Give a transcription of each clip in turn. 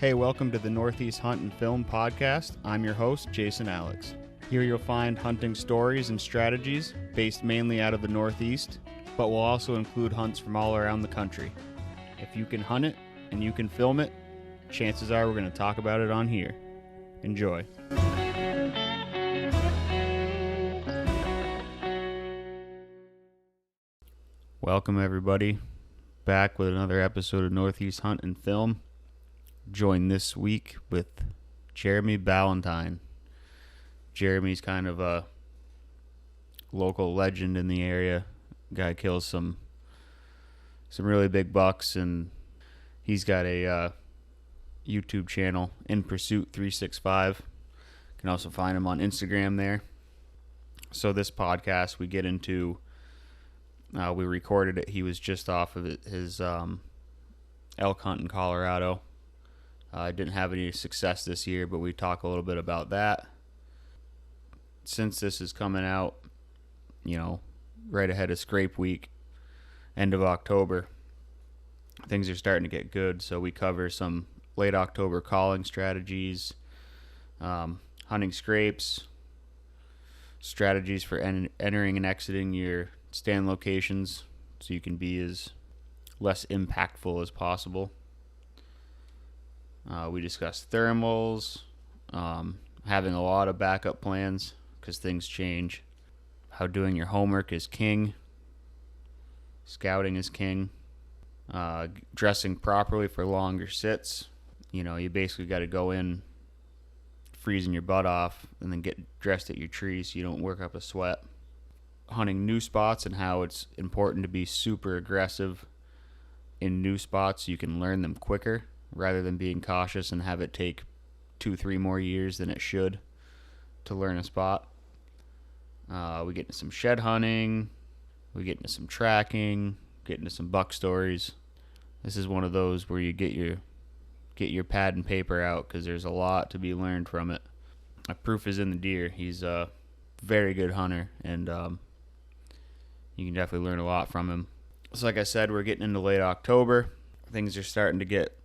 Hey, welcome to the Northeast Hunt and Film podcast. I'm your host, Jason Alex. Here you'll find hunting stories and strategies based mainly out of the Northeast, but will also include hunts from all around the country. If you can hunt it and you can film it, chances are we're going to talk about it on here. Enjoy. Welcome everybody, back with another episode of Northeast Hunt and Film. Joined this week with Jeremy Balentine. Jeremy's kind of a local legend in the area. Guy kills some really big bucks, and he's got a YouTube channel, In Pursuit 365. You can also find him on Instagram there. So this podcast we get into, we recorded it. He was just off of his elk hunt in Colorado. I didn't have any success this year, but we talk a little bit about that. Since this is coming out, right ahead of scrape week, end of October, things are starting to get good. So we cover some late October calling strategies, hunting scrapes, strategies for entering and exiting your stand locations so you can be as less impactful as possible. We discussed thermals, having a lot of backup plans because things change, how doing your homework is king, scouting is king, dressing properly for longer sits. You basically got to go in freezing your butt off and then get dressed at your tree so you don't work up a sweat. Hunting new spots and how it's important to be super aggressive in new spots so you can learn them quicker, rather than being cautious and have it take 2-3 more years than it should to learn a spot. We get into some shed hunting, we get into some tracking, get into some buck stories. This is one of those where you get your pad and paper out because there's a lot to be learned from it. My proof is in the deer. He's a very good hunter, and you can definitely learn a lot from him. So like I said, we're getting into late October. Things are starting to get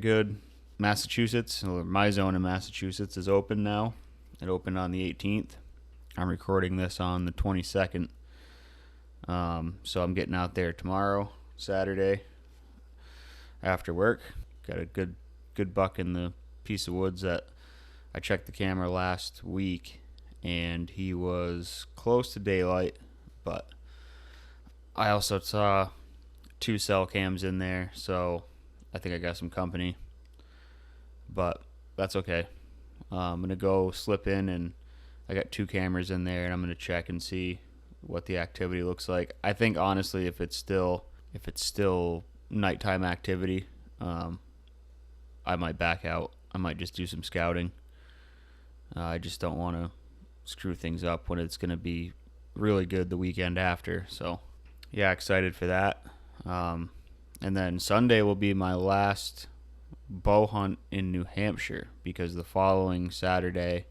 good. Massachusetts, or my zone in Massachusetts, is open now. It opened on the 18th. I'm recording this on the 22nd. So I'm getting out there tomorrow, Saturday, after work. Got a good buck in the piece of woods that I checked the camera last week, and he was close to daylight, but I also saw 2 cell cams in there, so I think I got some company, but that's okay. I'm going to go slip in, and I got 2 cameras in there, and I'm going to check and see what the activity looks like. I think, honestly, if it's still nighttime activity, I might back out. I might just do some scouting. I just don't want to screw things up when it's going to be really good the weekend after. So, yeah, excited for that. And then Sunday will be my last bow hunt in New Hampshire, because the following Saturday,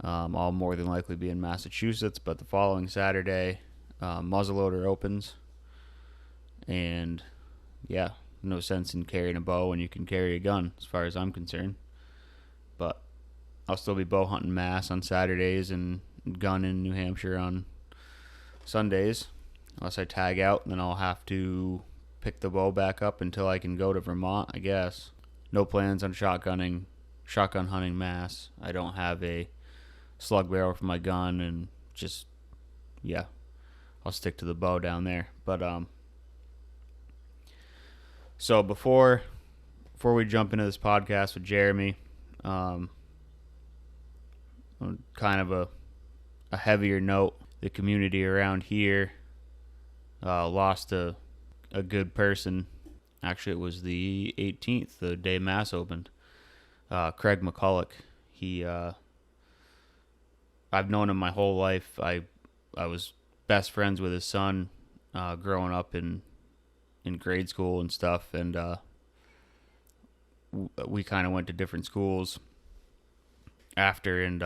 I'll more than likely be in Massachusetts, but the following Saturday, muzzleloader opens. And yeah, no sense in carrying a bow when you can carry a gun, as far as I'm concerned. But I'll still be bow hunting Mass on Saturdays and gun in New Hampshire on Sundays. Unless I tag out, then I'll have to pick the bow back up until I can go to Vermont, I guess. No plans on shotgun hunting Mass. I don't have a slug barrel for my gun, and just, yeah, I'll stick to the bow down there. But so before we jump into this podcast with Jeremy, kind of a heavier note. The community around here lost a good person. Actually, it was the 18th, the day Mass opened. Craig McCulloch. I've known him my whole life. I was best friends with his son growing up in grade school and stuff, and we kind of went to different schools after, and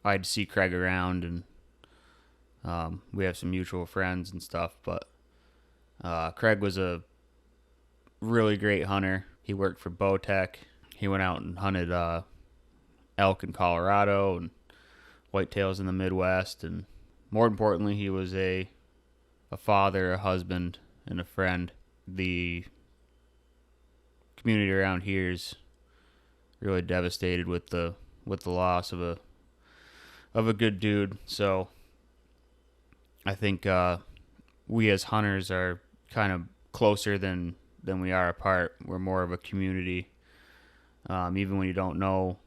I'd see Craig around, and we have some mutual friends and stuff, but Craig was a really great hunter. He worked for Bowtech. He went out and hunted elk in Colorado and whitetails in the Midwest. And more importantly, he was a father, a husband, and a friend. The community around here is really devastated with the loss of a good dude. So I think we as hunters are kind of closer than we are apart. We're more of a community. Even when you don't know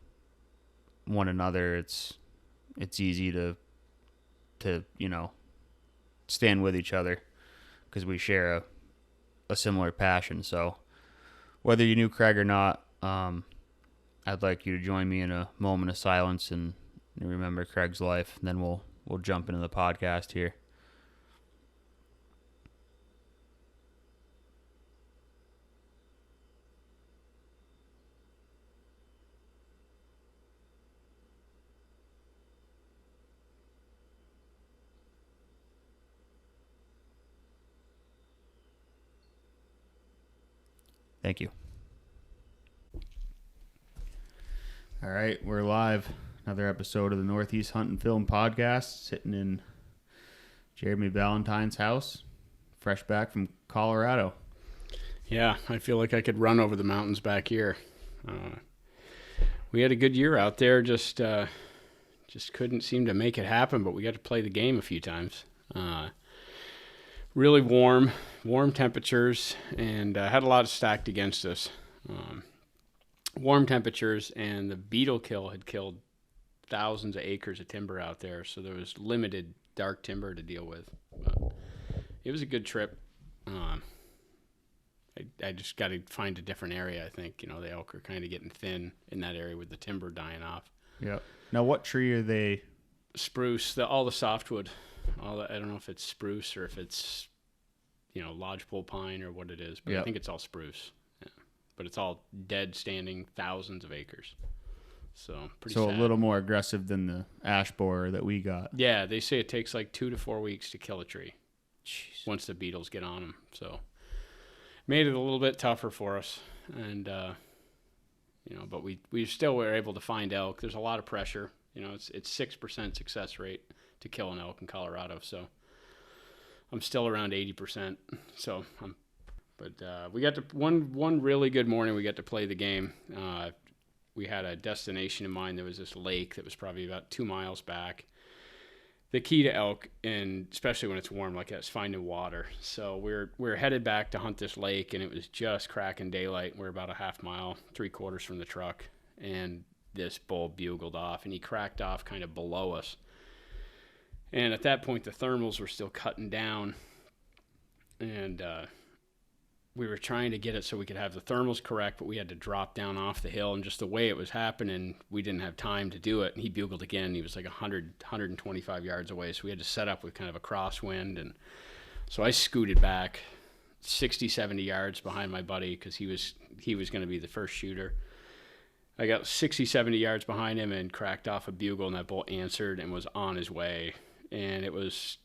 one another, it's easy to stand with each other because we share a similar passion. So whether you knew Craig or not, I'd like you to join me in a moment of silence and remember Craig's life. And then we'll jump into the podcast here. Thank you. All right, we're live. Another episode of the Northeast Hunt and Film Podcast, sitting in Jeremy Balentine's house, fresh back from Colorado. Yeah, I feel like I could run over the mountains back here. We had a good year out there, just couldn't seem to make it happen, but we got to play the game a few times. Really warm temperatures, and had a lot stacked against us. Warm temperatures, and the beetle kill had killed thousands of acres of timber out there, so there was limited dark timber to deal with. But it was a good trip. I just got to find a different area, I think. The elk are kind of getting thin in that area with the timber dying off. Yeah. Now, what tree are they? Spruce, all the softwood. I don't know if it's spruce or if it's, lodgepole pine or what it is, but I think it's all spruce. Yeah. But it's all dead, standing, thousands of acres. So pretty sad. A little more aggressive than the ash borer that we got. Yeah, they say it takes like 2 to 4 weeks to kill a tree. Jeez. Once the beetles get on them. So made it a little bit tougher for us. And, but we still were able to find elk. There's a lot of pressure. It's 6% success rate to kill an elk in Colorado. So I'm still around 80%. So we got to one really good morning. We got to play the game. We had a destination in mind. There was this lake that was probably about 2 miles back. The key to elk, and especially when it's warm like that, is finding water. So we're headed back to hunt this lake, and it was just cracking daylight. We're about a half mile, 3/4 from the truck, and this bull bugled off, and he cracked off kind of below us. And at that point, the thermals were still cutting down, and we were trying to get it so we could have the thermals correct, but we had to drop down off the hill, and just the way it was happening, we didn't have time to do it. And he bugled again. He was like 125 yards away, so we had to set up with kind of a crosswind. And so I scooted back 60, 70 yards behind my buddy because he was going to be the first shooter. I got 60, 70 yards behind him and cracked off a bugle, and that bull answered and was on his way. And it was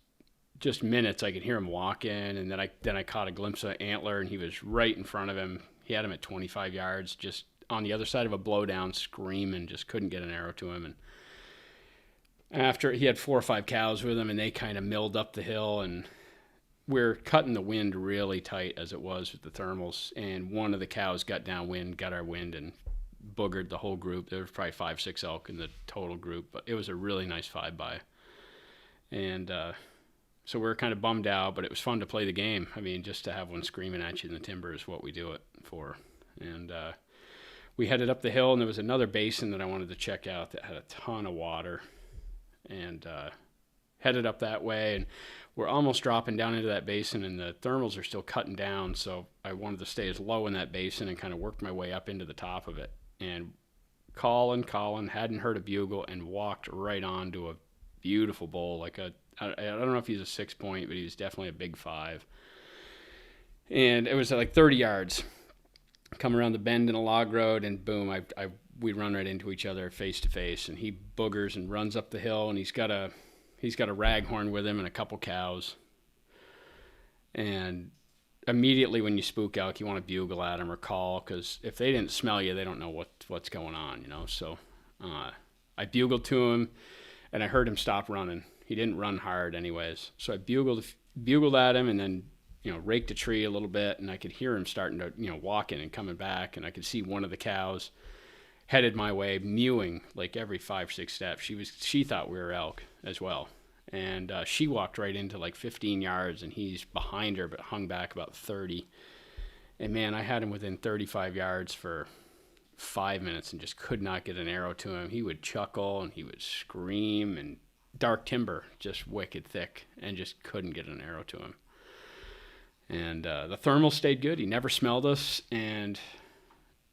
just minutes. I could hear him walking, and then I caught a glimpse of antler, and he was right in front of him. He had him at 25 yards, just on the other side of a blowdown, screaming, just couldn't get an arrow to him. And after, he had 4 or 5 cows with him, and they kind of milled up the hill, and we're cutting the wind really tight as it was with the thermals, and one of the cows got downwind, got our wind, and boogered the whole group. There was probably 5, 6 elk in the total group, but it was a really nice 5-by. And so we were kind of bummed out, but it was fun to play the game. I mean, just to have one screaming at you in the timber is what we do it for. And we headed up the hill, and there was another basin that I wanted to check out that had a ton of water. And headed up that way, and we're almost dropping down into that basin, and the thermals are still cutting down, so I wanted to stay as low in that basin and kind of worked my way up into the top of it. And calling, hadn't heard a bugle, and walked right onto a beautiful bull, like I don't know if he's a 6-point, but he was definitely a big 5. And it was like 30 yards. Come around the bend in a log road, and boom, we run right into each other face to face. And he boogers and runs up the hill, and he's got a raghorn with him and a couple cows. And immediately when you spook elk, you want to bugle at them or call, because if they didn't smell you, they don't know what's going on, you know. So I bugled to him, and I heard him stop running. He didn't run hard anyways. So I bugled at him, and then, you know, raked a tree a little bit, and I could hear him starting to, you know, walking and coming back, and I could see one of the cows headed my way, mewing like every 5-6 steps. She thought we were elk as well. And she walked right into like 15 yards, and he's behind her but hung back about 30. And man, I had him within 35 yards for 5 minutes and just could not get an arrow to him. He would chuckle and he would scream, and dark timber, just wicked thick, and just couldn't get an arrow to him. And the thermal stayed good. He never smelled us, and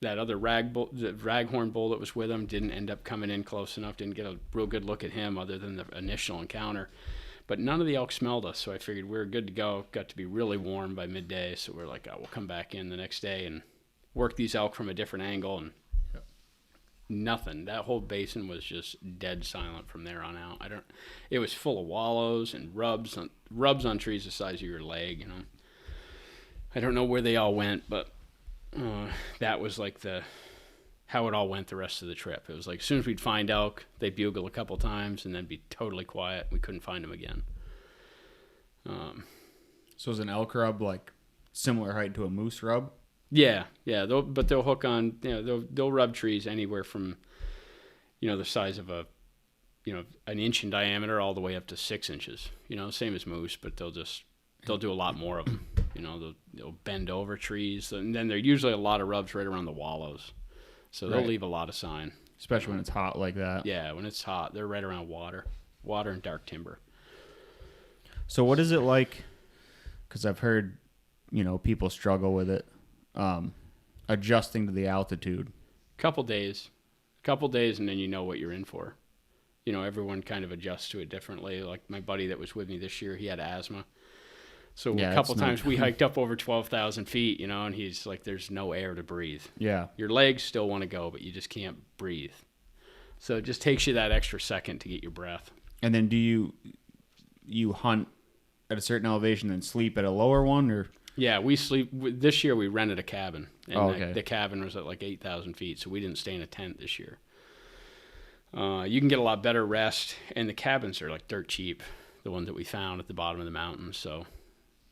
that other raghorn bull that was with him didn't end up coming in close enough, didn't get a real good look at him other than the initial encounter. But none of the elk smelled us, so I figured we were good to go. Got to be really warm by midday, so we're like, oh, we'll come back in the next day and work these elk from a different angle, and nothing. That whole basin was just dead silent from there on out. It was full of wallows and rubs on trees the size of your leg, you know. I don't know where they all went, but that was like how it all went the rest of the trip. It was like as soon as we'd find elk, they'd bugle a couple times and then be totally quiet. We couldn't find them again. So is an elk rub like similar height to a moose rub? Yeah. They'll hook on. You know, they'll rub trees anywhere from, you know, the size of an inch in diameter all the way up to 6 inches. You know, same as moose, but they'll do a lot more of them. You know, they'll bend over trees, and then there are usually a lot of rubs right around the wallows. So they'll leave a lot of sign. Especially when it's hot like that. Yeah, when it's hot, they're right around water and dark timber. So what is it like? Because I've heard, you know, people struggle with it, adjusting to the altitude. Couple days, and then you know what you're in for. You know, everyone kind of adjusts to it differently. Like my buddy that was with me this year, he had asthma. So a couple times we hiked up over 12,000 feet, you know, and he's like, there's no air to breathe. Yeah. Your legs still want to go, but you just can't breathe. So it just takes you that extra second to get your breath. And then do you hunt at a certain elevation and sleep at a lower one, or? Yeah, we sleep. This year we rented a cabin. And the cabin was at like 8,000 feet, so we didn't stay in a tent this year. You can get a lot better rest, and the cabins are like dirt cheap, the ones that we found at the bottom of the mountains, so...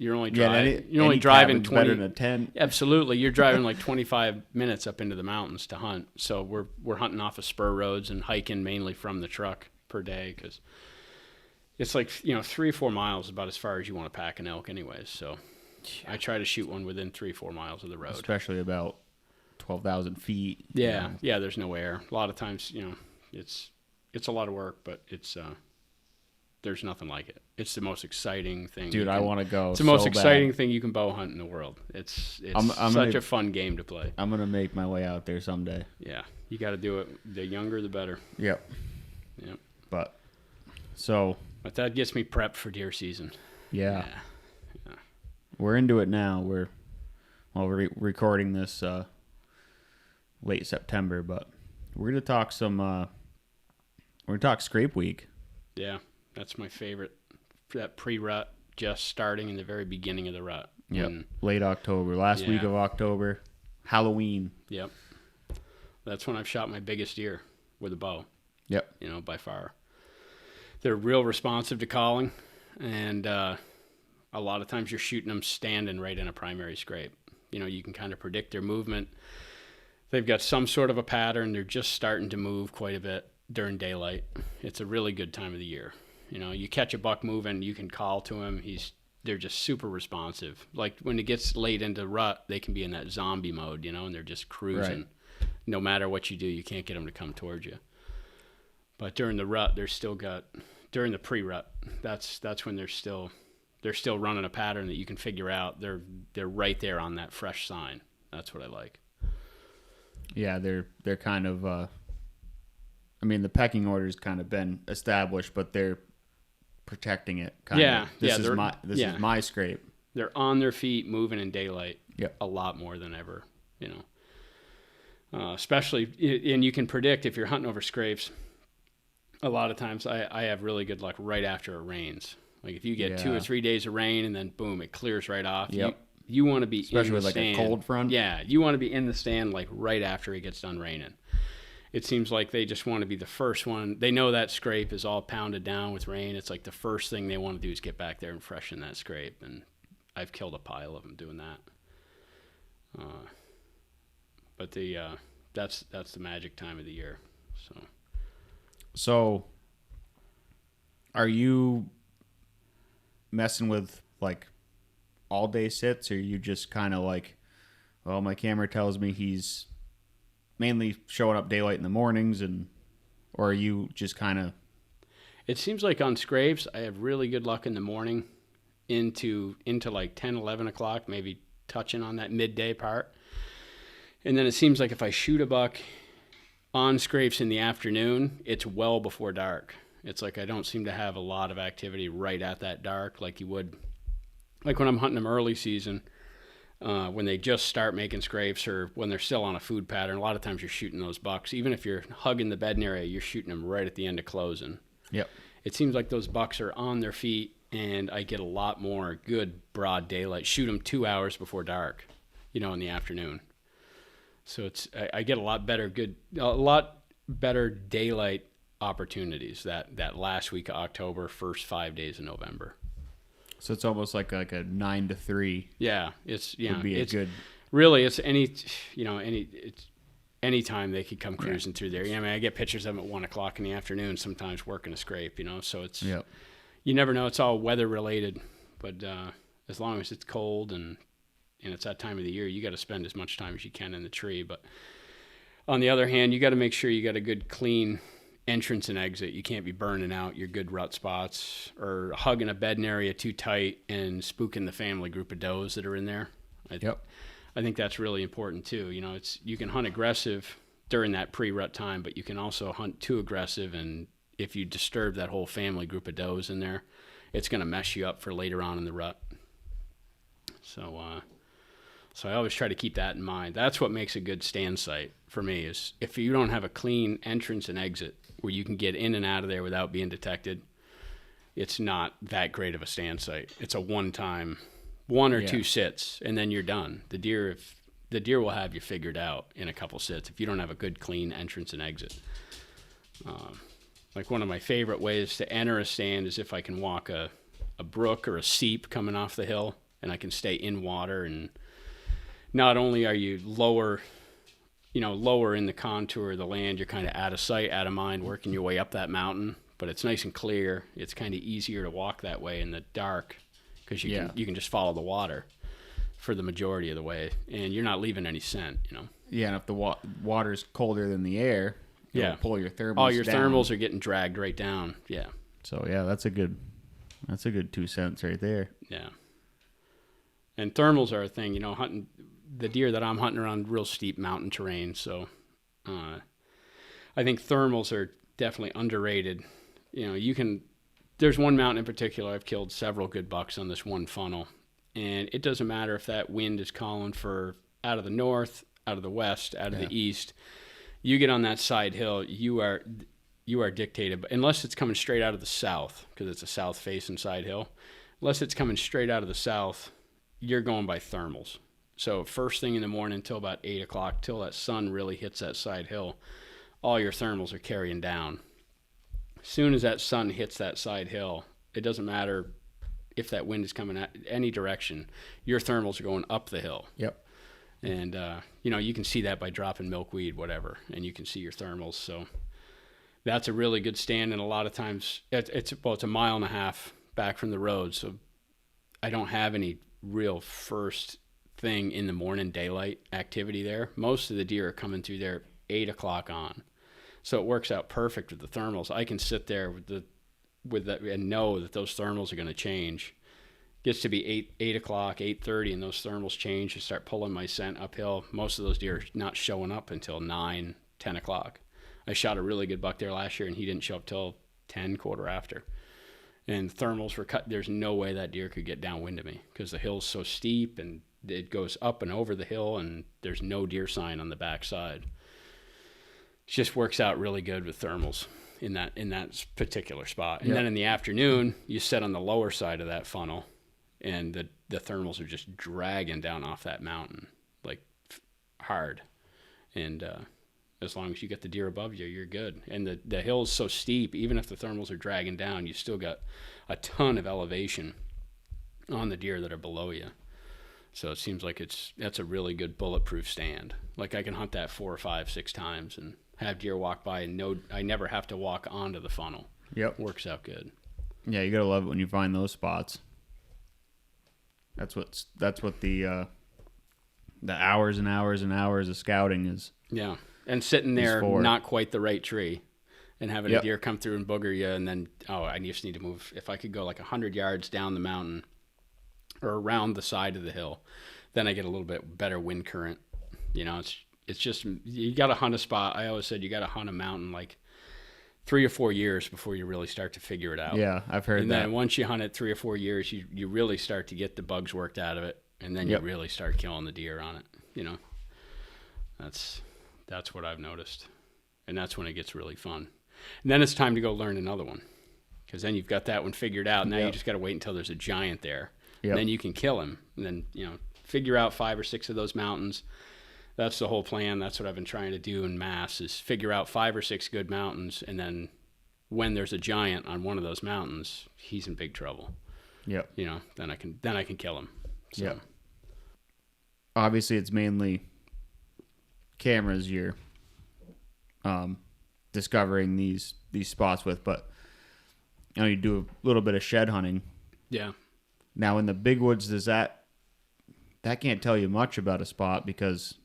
You're only driving 20. Better than a 10. Absolutely, you're driving like 25 minutes up into the mountains to hunt. So we're hunting off of spur roads and hiking mainly from the truck per day, because it's like, you know, 3 or 4 miles is about as far as you want to pack an elk, anyways. So I try to shoot one within 3 or 4 miles of the road, especially about 12,000 feet. Yeah, yeah. There's no air. A lot of times, you know, it's a lot of work, but it's there's nothing like it. It's the most exciting thing. Dude, I want to go. It's the most exciting thing you can bow hunt in the world. It's such a fun game to play. I'm going to make my way out there someday. Yeah. You got to do it. The younger, the better. Yep. But that gets me prepped for deer season. Yeah. We're into it now. We're recording this late September, but we're going to talk we're going to talk scrape week. Yeah. That's my favorite. That pre-rut, just starting in the very beginning of the rut. Yep. Late October, last week of October, Halloween. Yep. That's when I've shot my biggest deer with a bow. Yep. You know, by far. They're real responsive to calling, and a lot of times you're shooting them standing right in a primary scrape. You know, you can kind of predict their movement. They've got some sort of a pattern. They're just starting to move quite a bit during daylight. It's a really good time of the year. You know, you catch a buck moving, you can call to him. They're just super responsive. Like when it gets late into rut, they can be in that zombie mode, you know, and they're just cruising. Right. No matter what you do, you can't get them to come towards you. But during the rut, during the pre-rut, that's when they're still running a pattern that you can figure out. They're right there on that fresh sign. That's what I like. Yeah, they're kind of. I mean, the pecking order's kind of been established, but they're protecting it. This is my scrape. They're on their feet, moving in daylight. Yep. A lot more than ever. You know, especially, and you can predict if you're hunting over scrapes. A lot of times, I have really good luck right after it rains. Like if you get 2 or 3 days of rain and then boom, it clears right off. Yep. you want to be especially in the with like stand. a cold front. Yeah, you want to be in the stand like right after it gets done raining. It seems like they just want to be the first one. They know that scrape is all pounded down with rain. It's like the first thing they want to do is get back there and freshen that scrape. And I've killed a pile of them doing that. But that's the magic time of the year. So are you messing with like all day sits, or you just kind of like, well, my camera tells me he's mainly showing up daylight in the mornings, or are you just kind of... It seems like on scrapes, I have really good luck in the morning into like 10, 11 o'clock, maybe touching on that midday part. And then it seems like if I shoot a buck on scrapes in the afternoon, it's well before dark. It's like I don't seem to have a lot of activity right at that dark like you would. Like when I'm hunting them early season, when they just start making scrapes or when they're still on a food pattern, a lot of times you're shooting those bucks. Even if you're hugging the bedding area, you're shooting them right at the end of closing. Yep. It seems like those bucks are on their feet, and I get a lot more good broad daylight. Shoot them 2 hours before dark, in the afternoon. So I get a lot better daylight opportunities that last week of October, first 5 days of November. So it's almost like a 9 to 3. Yeah, it's would be it's a good... Really, it's any time they could come cruising through there. I get pictures of them at 1 o'clock in the afternoon, sometimes working a scrape. So it's you never know. It's all weather related, but as long as it's cold and it's that time of the year, you got to spend as much time as you can in the tree. But on the other hand, you got to make sure you got a good clean entrance and exit. You can't be burning out your good rut spots or hugging a bedding area too tight and spooking the family group of does that are in there. I think that's really important too. You can hunt aggressive during that pre-rut time, but you can also hunt too aggressive, and if you disturb that whole family group of does in there, it's going to mess you up for later on in the rut. So I always try to keep that in mind. That's what makes a good stand site for me, is if you don't have a clean entrance and exit where you can get in and out of there without being detected, it's not that great of a stand site. It's a one-time, 1 or 2 sits, and then you're done. The deer will have you figured out in a couple sits if you don't have a good, clean entrance and exit. Like one of my favorite ways to enter a stand is if I can walk a brook or a seep coming off the hill, and I can stay in water, and not only are you lower in the contour of the land, you're kind of out of sight, out of mind, working your way up that mountain, but it's nice and clear. It's kind of easier to walk that way in the dark because you can just follow the water for the majority of the way, and you're not leaving any scent, Yeah, and if the water's colder than the air, it'll pull your thermals all your down. thermals are getting dragged right down. Yeah. So that's a good 2 cents right there. Yeah. And thermals are a thing, hunting the deer that I'm hunting around real steep mountain terrain. So I think thermals are definitely underrated. There's one mountain in particular, I've killed several good bucks on this one funnel. And it doesn't matter if that wind is calling for out of the north, out of the west, out of the east. You get on that side hill, you are dictated, unless it's coming straight out of the south, because it's a south-facing side hill. Unless it's coming straight out of the south, you're going by thermals. So first thing in the morning until about 8 o'clock, till that sun really hits that side hill, all your thermals are carrying down. As soon as that sun hits that side hill, it doesn't matter if that wind is coming at any direction, your thermals are going up the hill. Yep. And, you can see that by dropping milkweed, whatever, and you can see your thermals. So that's a really good stand. And a lot of times it's a mile and a half back from the road. So I don't have any real first thing in the morning daylight activity there. Most of the deer are coming through there 8 o'clock on. So it works out perfect with the thermals. I can sit there with that and know that those thermals are going to change. Gets to be 8 o'clock, 8:30, and those thermals change and start pulling my scent uphill. Most of those deer are not showing up until 9, 10 o'clock. I shot a really good buck there last year, and he didn't show up till 10, quarter after. And thermals were cut. There's no way that deer could get downwind of me because the hill's so steep, and it goes up and over the hill, and there's no deer sign on the backside. It just works out really good with thermals in that particular spot. And then in the afternoon, you sit on the lower side of that funnel, and the thermals are just dragging down off that mountain, like hard. And as long as you get the deer above you, you're good. And the hill's so steep, even if the thermals are dragging down, you still got a ton of elevation on the deer that are below you. So it seems like that's a really good bulletproof stand. Like I can hunt that 4 or 5, 6 times and have deer walk by and know I never have to walk onto the funnel. Yep. Works out good. Yeah, you gotta love it when you find those spots. That's what the hours and hours and hours of scouting is. Yeah, and sitting there, not quite the right tree, and having Yep. a deer come through and booger you, and then I just need to move. If I could go like 100 yards down the mountain or around the side of the hill, then I get a little bit better wind current. You know, it's just you got to hunt a spot. I always said you got to hunt a mountain like 3 or 4 years before you really start to figure it out. Yeah, I've heard and that. And then once you hunt it 3 or 4 years, you really start to get the bugs worked out of it, and then you really start killing the deer on it. You know, that's what I've noticed, and that's when it gets really fun. And then it's time to go learn another one, because then you've got that one figured out. Now you just got to wait until there's a giant there, and then you can kill him. And then figure out 5 or 6 of those mountains. That's the whole plan. That's what I've been trying to do in mass, is figure out 5 or 6 good mountains, and then when there's a giant on one of those mountains, he's in big trouble. Yep. Then I can kill him. So. Yep. Obviously, it's mainly cameras you're discovering these spots with, but you do a little bit of shed hunting. Yeah. Now, in the big woods, does that can't tell you much about a spot because.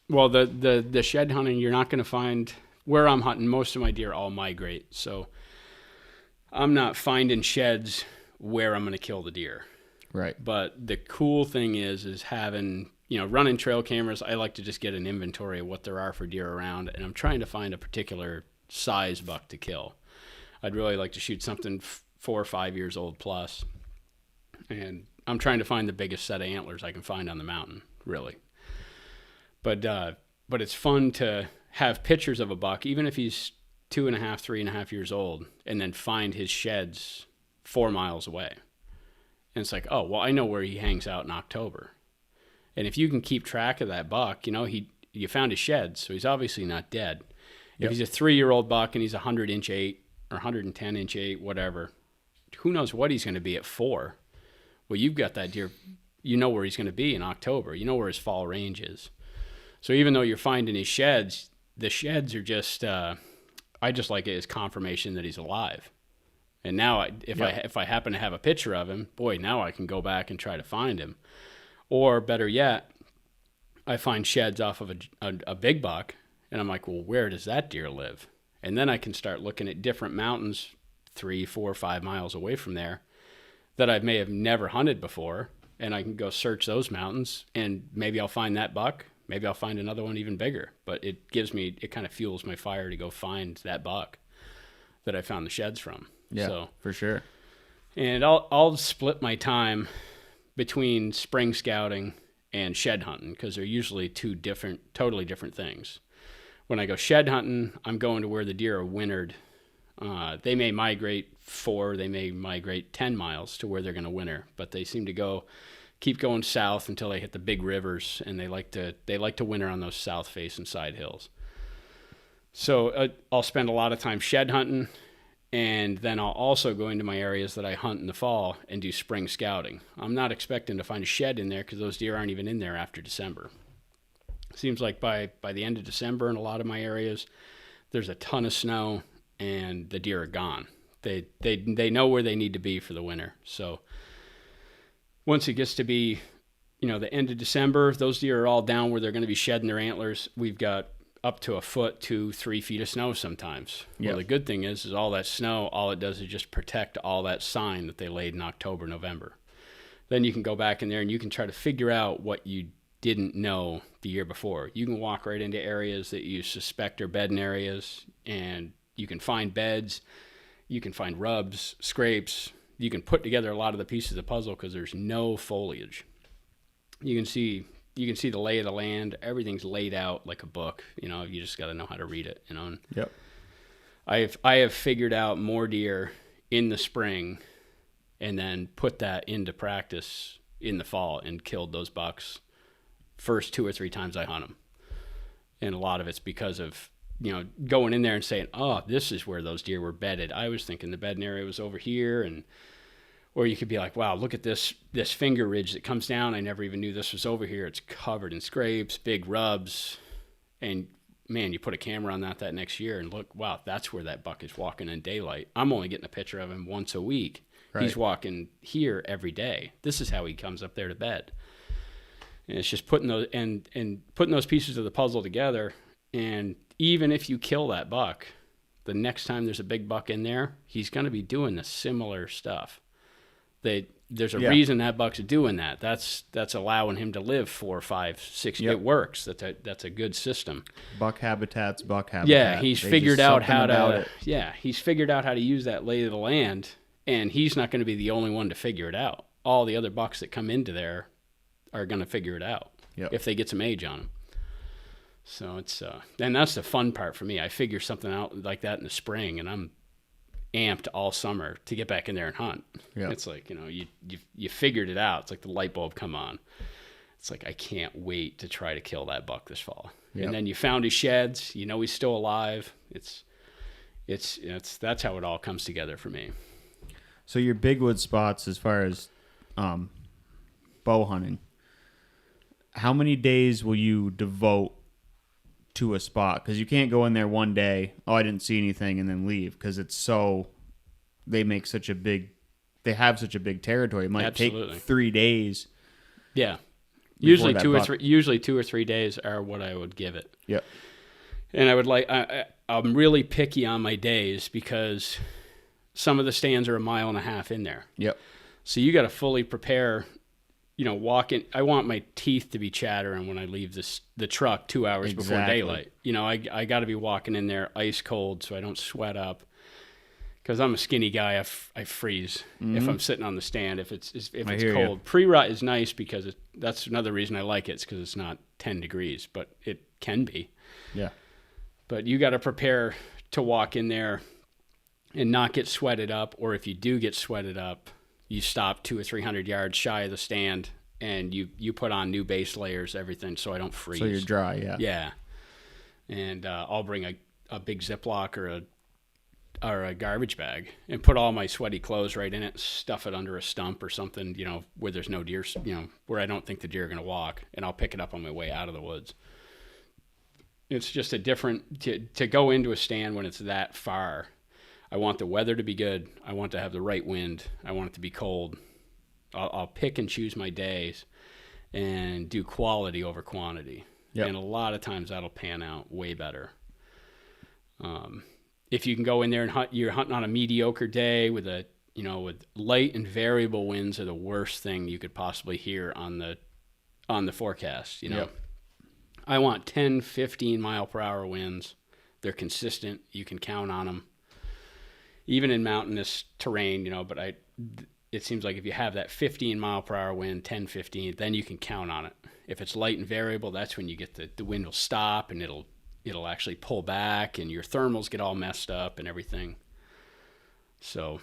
Well, the shed hunting, you're not going to find where I'm hunting. Most of my deer all migrate, so I'm not finding sheds where I'm going to kill the deer. Right. But the cool thing is having, running trail cameras. I like to just get an inventory of what there are for deer around, and I'm trying to find a particular size buck to kill. I'd really like to shoot something 4 or 5 years old plus, and I'm trying to find the biggest set of antlers I can find on the mountain, really. But it's fun to have pictures of a buck, even if he's 2.5, 3.5 years old, and then find his sheds 4 miles away. And it's like, oh, well, I know where he hangs out in October. And if you can keep track of that buck, you found his sheds, so he's obviously not dead. If he's a 3-year-old buck and he's 100-inch 8 or 110-inch 8, whatever, who knows what he's going to be at 4? Well, you've got that deer. You know where he's going to be in October. You know where his fall range is. So even though you're finding his sheds, the sheds are just, I just like it as confirmation that he's alive. And now if I happen to have a picture of him, boy, now I can go back and try to find him. Or better yet, I find sheds off of a big buck, and I'm like, well, where does that deer live? And then I can start looking at different mountains 3, 4, 5 miles away from there that I may have never hunted before, and I can go search those mountains, and maybe I'll find that buck. Maybe I'll find another one even bigger. But it kind of fuels my fire to go find that buck that I found the sheds from. Yeah, so, for sure. And I'll split my time between spring scouting and shed hunting, because they're usually totally different things. When I go shed hunting, I'm going to where the deer are wintered. They may migrate 4, they may migrate 10 miles to where they're going to winter, but they seem to keep going south until they hit the big rivers, and they like to winter on those south-facing side hills. So I'll spend a lot of time shed hunting, and then I'll also go into my areas that I hunt in the fall and do spring scouting. I'm not expecting to find a shed in there because those deer aren't even in there after December. Seems like by the end of December in a lot of my areas, there's a ton of snow and the deer are gone. They know where they need to be for the winter. So once it gets to be, the end of December, those deer are all down where they're going to be shedding their antlers. We've got up to 1 foot to 3 feet of snow sometimes. Yep. Well, the good thing is all that snow, all it does is just protect all that sign that they laid in October, November. Then you can go back in there and you can try to figure out what you didn't know the year before. You can walk right into areas that you suspect are bedding areas, and you can find beds, you can find rubs, scrapes. You can put together a lot of the pieces of the puzzle because there's no foliage. You can see the lay of the land. Everything's laid out like a book. You just got to know how to read it. And yep. I have figured out more deer in the spring and then put that into practice in the fall and killed those bucks first 2 or 3 times I hunt them. And a lot of it's because of, going in there and saying, oh, this is where those deer were bedded. I was thinking the bedding area was over here. Or you could be like, wow, look at this finger ridge that comes down. I never even knew this was over here. It's covered in scrapes, big rubs. And man, you put a camera on that next year and look, wow, that's where that buck is walking in daylight. I'm only getting a picture of him once a week. Right. He's walking here every day. This is how he comes up there to bed. And it's just putting those and putting those pieces of the puzzle together. And even if you kill that buck, the next time there's a big buck in there, he's going to be doing the similar stuff. There's a reason that buck's doing that. That's allowing him to live 4, 5, 6 years. It works. That's a good system. Buck habitat. Yeah, he's figured out how to. Yeah, he's figured out how to use that lay of the land, and he's not going to be the only one to figure it out. All the other bucks that come into there are going to figure it out if they get some age on them. So it's and that's the fun part for me. I figure something out like that in the spring, and I'm amped all summer to get back in there and hunt. It's like, you figured it out. It's like the light bulb come on. It's like, I can't wait to try to kill that buck this fall. And then you found his sheds, he's still alive. It's that's how it all comes together for me. So your big wood spots, as far as bow hunting, how many days will you devote to a spot? Because you can't go in there one day, oh, I didn't see anything, and then leave, because they have such a big territory. It might take 3 days. Yeah. Usually 2 or 3 days are what I would give it. Yep. And I would I'm really picky on my days, because some of the stands are 1.5 miles in there. Yep. So you got to fully prepare, walk in. I want my teeth to be chattering when I leave the truck 2 hours before daylight. I got to be walking in there ice cold so I don't sweat up. Because I'm a skinny guy, I freeze if I'm sitting on the stand, if it's cold. Pre-rut is nice because that's another reason I like it. It's because it's not 10 degrees, but it can be. Yeah. But you got to prepare to walk in there and not get sweated up. Or if you do get sweated up, you stop 200 or 300 yards shy of the stand, and you put on new base layers, everything, so I don't freeze. So you're dry, yeah. Yeah. And I'll bring a big Ziploc or a garbage bag and put all my sweaty clothes right in it, stuff it under a stump or something, where there's no deer, where I don't think the deer are going to walk, and I'll pick it up on my way out of the woods. It's just a different, to go into a stand when it's that far. I want the weather to be good. I want to have the right wind. I want it to be cold. I'll pick and choose my days and do quality over quantity. Yep. And a lot of times that'll pan out way better. If you can go in there and hunt, you're hunting on a mediocre day with with light and variable winds are the worst thing you could possibly hear on the forecast. Yep. I want 10, 15 mile per hour winds. They're consistent. You can count on them. Even in mountainous terrain, but it seems like if you have that 15 mile per hour wind, 10, 15, then you can count on it. If it's light and variable, that's when you get the wind will stop and it'll actually pull back, and your thermals get all messed up and everything. So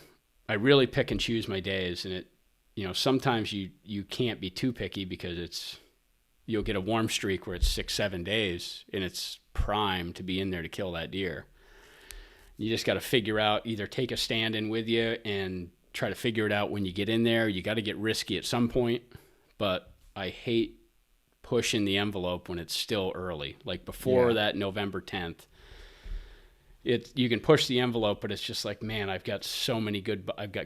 I really pick and choose my days, and sometimes you can't be too picky, because you'll get a warm streak where it's 6-7 days and it's prime to be in there to kill that deer. You just got to figure out, either take a stand in with you and try to figure it out when you get in there. You got to get risky at some point, but I hate pushing the envelope when it's still early, like before that November 10th. You can push the envelope, but it's just like, man, I've got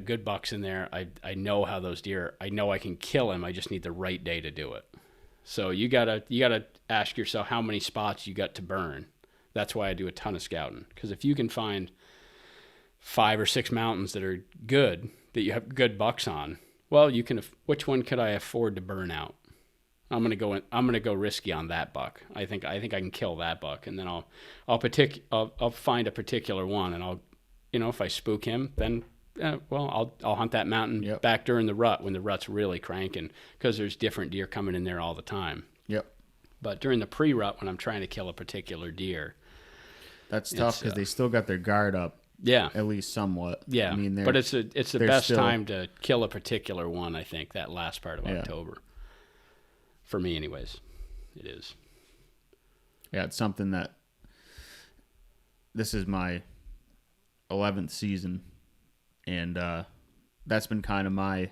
good bucks in there. I know how those deer, I know I can kill them. I just need the right day to do it. So you gotta ask yourself how many spots you got to burn. That's why I do a ton of scouting, because if you can find 5 or 6 mountains that are good, that you have good bucks on, well, you can. Which one could I afford to burn out? I'm gonna go risky on that buck. I think I can kill that buck, and then I'll find a particular one, and I'll, if I spook him, then I'll hunt that mountain back during the rut, when the rut's really cranking, because there's different deer coming in there all the time. Yep. But during the pre-rut, when I'm trying to kill a particular deer, that's tough, because they still got their guard up. Yeah. at least somewhat. Yeah. I mean, but it's the they're best still- time to kill a particular one, I think, that last part of Yeah. October. For me, anyways. It is. Yeah, it's something that this is my 11th season, and that's been kind of my,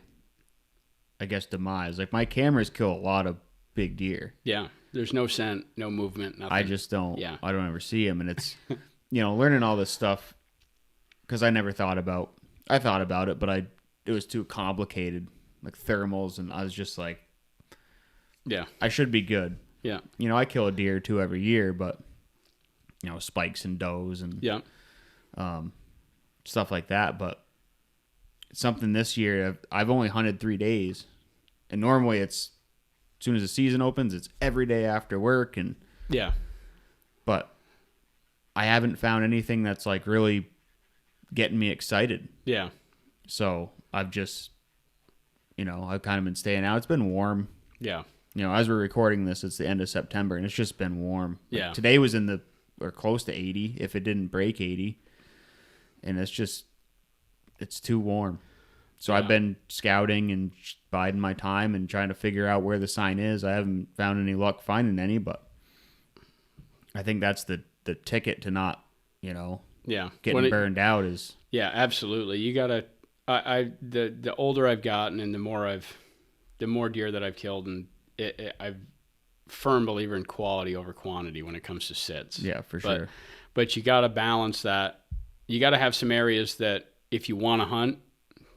I guess, demise. Like, my cameras kill a lot of big deer. Yeah. There's no scent, no movement, nothing. I just don't. Yeah. I don't ever see them, and it's, learning all this stuff because I never thought about. I thought about it, but it was too complicated, like thermals, and I was just like, yeah, I should be good. Yeah. I kill a deer or two every year, but spikes and does and Yeah. Stuff like that. But something this year, I've only hunted 3 days, and normally it's as soon as the season opens, it's every day after work, and Yeah. but I haven't found anything that's like really getting me excited. Yeah. So I've just, I've kind of been staying out. It's been warm. Yeah. As we're recording this, it's the end of September, and it's just been warm. Like, Yeah. today was or close to 80, if it didn't break 80. And it's too warm. So I've been scouting and biding my time and trying to figure out where the sign is. I haven't found any luck finding any, but I think that's the ticket to not, Yeah. getting burned out is. Yeah, absolutely. You gotta. The older I've gotten and the more deer that I've killed, and I'm firm believer in quality over quantity when it comes to sits. Yeah, for sure. But you gotta balance that. You gotta have some areas that if you want to hunt,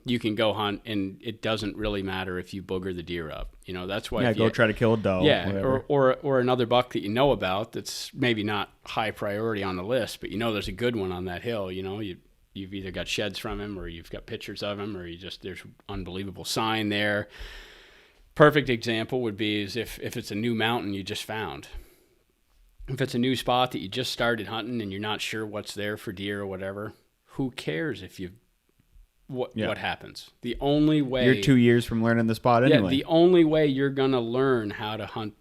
you can go hunt, and it doesn't really matter if you booger the deer up. That's why. Yeah, go try to kill a doe. Yeah, whatever. or another buck that you know about that's maybe not high priority on the list, but there's a good one on that hill. You've either got sheds from him, or you've got pictures of him, or there's unbelievable sign there. Perfect example would be is if it's a new mountain you just found. If it's a new spot that you just started hunting and you're not sure what's there for deer or whatever, who cares if what happens? The only way You're 2 years from learning the spot anyway. Yeah, the only way you're gonna learn how to hunt,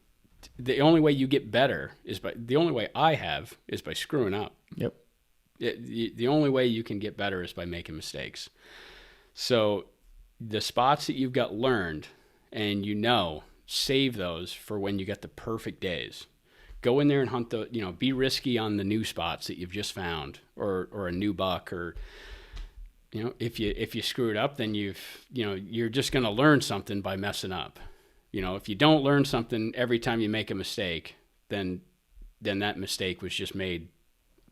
the only way you get better the only way I have is by screwing up. Yep. The only way you can get better is by making mistakes. So the spots that you've got learned and save those for when you get the perfect days. Go in there and hunt be risky on the new spots that you've just found, or a new buck, or if you screw it up, then you're just going to learn something by messing up. If you don't learn something every time you make a mistake, then that mistake was just made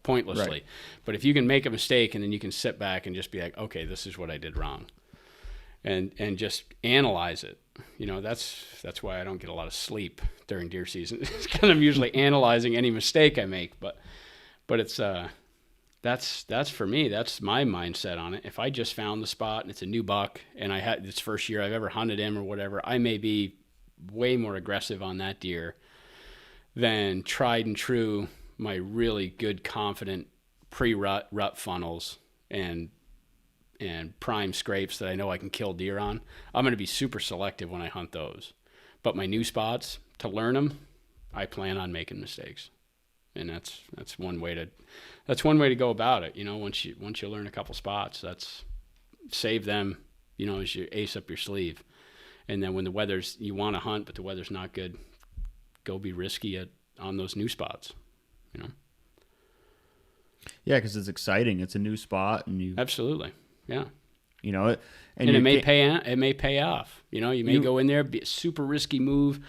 pointlessly. Right. But if you can make a mistake and then you can sit back and just be like, okay, this is what I did wrong, and just analyze it. That's why I don't get a lot of sleep during deer season. It's kind of usually analyzing any mistake I make, but it's that's for me. That's my mindset on it. If I just found the spot and it's a new buck and I had this first year I've ever hunted him or whatever, I may be way more aggressive on that deer than tried and true my really good, confident pre-rut funnels and prime scrapes that I know I can kill deer on. I'm going to be super selective when I hunt those. But my new spots, to learn them, I plan on making mistakes. And that's one way to go about it. Once you learn a couple spots, save them, as your ace up your sleeve. And then when you want to hunt, but the weather's not good, go be risky on those new spots, Yeah, because it's exciting. It's a new spot, and you absolutely. Yeah. it, And it may pay off. You may go in there, be a super risky move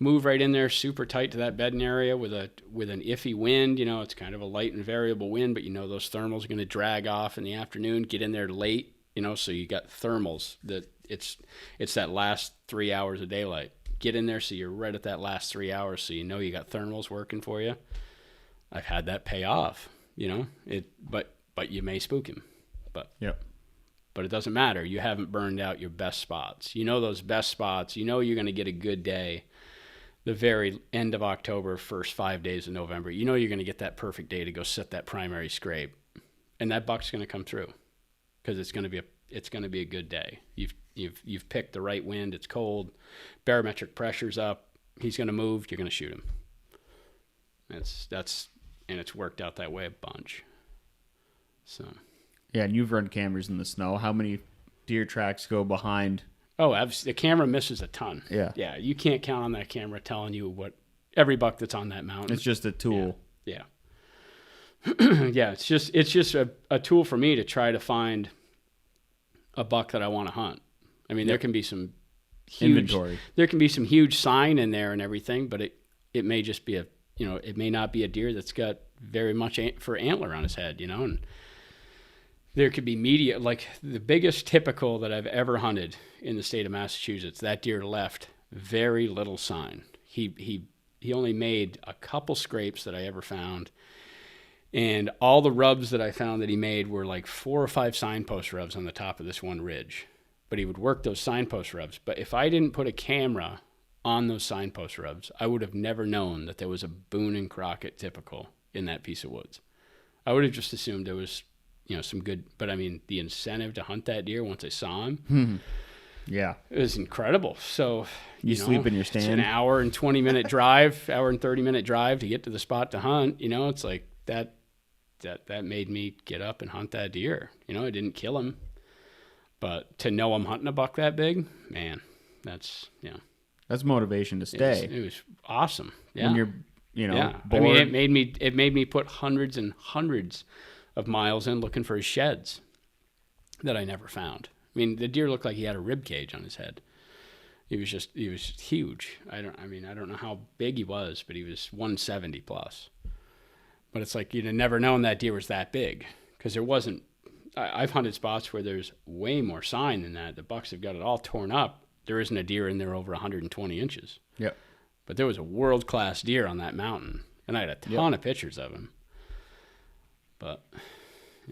right in there, super tight to that bedding area with an iffy wind. It's kind of a light and variable wind, but those thermals are going to drag off in the afternoon. Get in there late, so you got thermals that it's that last 3 hours of daylight. Get in there so you're right at that last 3 hours, so you got thermals working for you. I've had that pay off. But you may spook him. Yep. But it doesn't matter. You haven't burned out your best spots. Those best spots. You're going to get a good day the very end of October, first 5 days of November. You're going to get that perfect day to go set that primary scrape. And that buck's going to come through because it's going to be a good day. You've picked the right wind. It's cold. Barometric pressure's up. He's going to move. You're going to shoot him. And it's worked out that way a bunch. So Yeah, and you've run cameras in the snow. How many deer tracks go behind? Oh, the camera misses a ton. Yeah. Yeah, you can't count on that camera telling you what every buck that's on that mountain. It's just a tool. Yeah. Yeah, it's just a tool for me to try to find a buck that I want to hunt. I mean, there can be some huge inventory. There can be some huge sign in there and everything, but it may just be it may not be a deer that's got very much for antler on his head, and there could be media, like the biggest typical that I've ever hunted in the state of Massachusetts. That deer left very little sign. He only made a couple scrapes that I ever found, and all the rubs that I found that he made were like 4 or 5 signpost rubs on the top of this one ridge. But he would work those signpost rubs. But if I didn't put a camera on those signpost rubs, I would have never known that there was a Boone and Crockett typical in that piece of woods. I would have just assumed there was, some good, but I mean, the incentive to hunt that deer once I saw him, yeah, it was incredible. So you sleep in your stand. It's an hour and 20-minute drive, hour and 30-minute drive to get to the spot to hunt. It's like that made me get up and hunt that deer. I didn't kill him, but to know I'm hunting a buck that big, man, that's motivation to stay. It was awesome. Yeah. When you're, bored. I mean, it made me put hundreds and hundreds of miles in looking for his sheds that I never found. I mean, the deer looked like he had a rib cage on his head. He was huge. I don't know how big he was, but he was 170 plus. But it's like you'd have never known that deer was that big because there wasn't. I've hunted spots where there's way more sign than that. The bucks have got it all torn up. There isn't a deer in there over 120 inches. Yep. But there was a world-class deer on that mountain, and I had a ton of pictures of him. But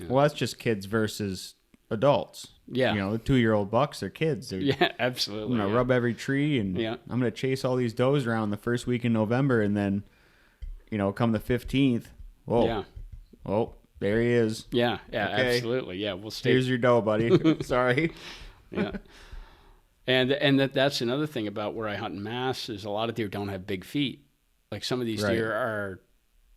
well, that's just kids versus adults. Yeah. The 2-year-old bucks are kids. They're, absolutely. I'm going to rub every tree, and I'm going to chase all these does around the first week in November, and then, come the 15th, whoa. Yeah. Oh, there he is. Yeah, Okay. absolutely. Yeah, we'll stay. Here's your doe, buddy. Sorry. Yeah. And that's another thing about where I hunt in Mass is a lot of deer don't have big feet. Like some of these deer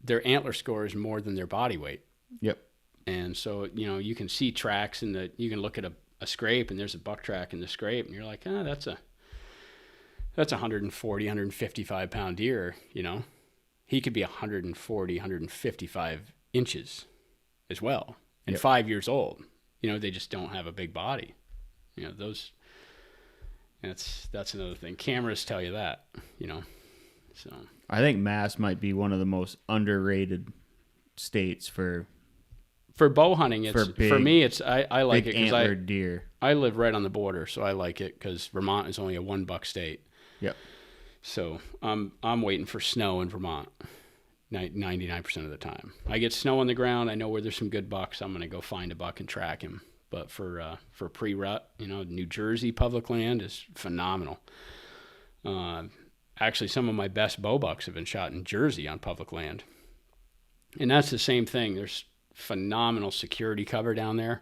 their antler score is more than their body weight. Yep. And so, you can see tracks you can look at a scrape and there's a buck track in the scrape and you're like, that's a 140, 155 pound deer, He could be 140, 155 inches as well and 5 years old. They just don't have a big body. That's another thing. Cameras tell you that, So I think Mass might be one of the most underrated states for bow hunting. For me, I like it because deer. I live right on the border, so I like it because Vermont is only a 1 buck state. Yep. So I'm waiting for snow in Vermont 99% of the time. I get snow on the ground. I know where there's some good bucks. I'm going to go find a buck and track him. But for pre-rut, New Jersey public land is phenomenal. Actually, some of my best bow bucks have been shot in Jersey on public land. And that's the same thing. There's phenomenal security cover down there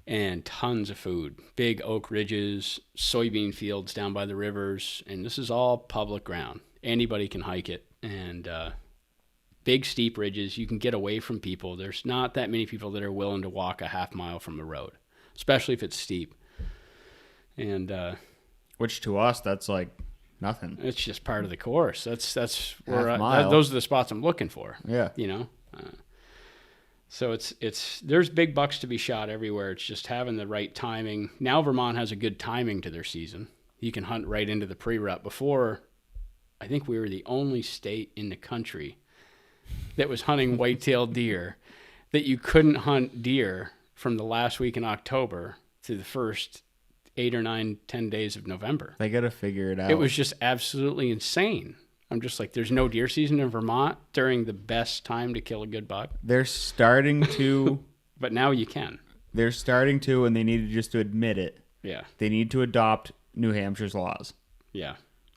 and tons of food. Big oak ridges, soybean fields down by the rivers, and this is all public ground. Anybody can hike it. And big steep ridges. You can get away from people. There's not that many people that are willing to walk a half mile from the road, especially if it's steep. And which to us, that's like nothing. It's just part of the course. That's where mile. those are the spots I'm looking for. Yeah. So there's big bucks to be shot everywhere. It's just having the right timing. Now Vermont has a good timing to their season. You can hunt right into the pre-rut. Before, I think we were the only state in the country that was hunting white-tailed deer, that you couldn't hunt deer from the last week in October to the first 8 or 9, 10 days of November. They got to figure it out. It was just absolutely insane. I'm just like, there's no deer season in Vermont during the best time to kill a good buck. They're starting to. But now you can. They're starting to, and they need just to admit it. Yeah. They need to adopt New Hampshire's laws. Yeah.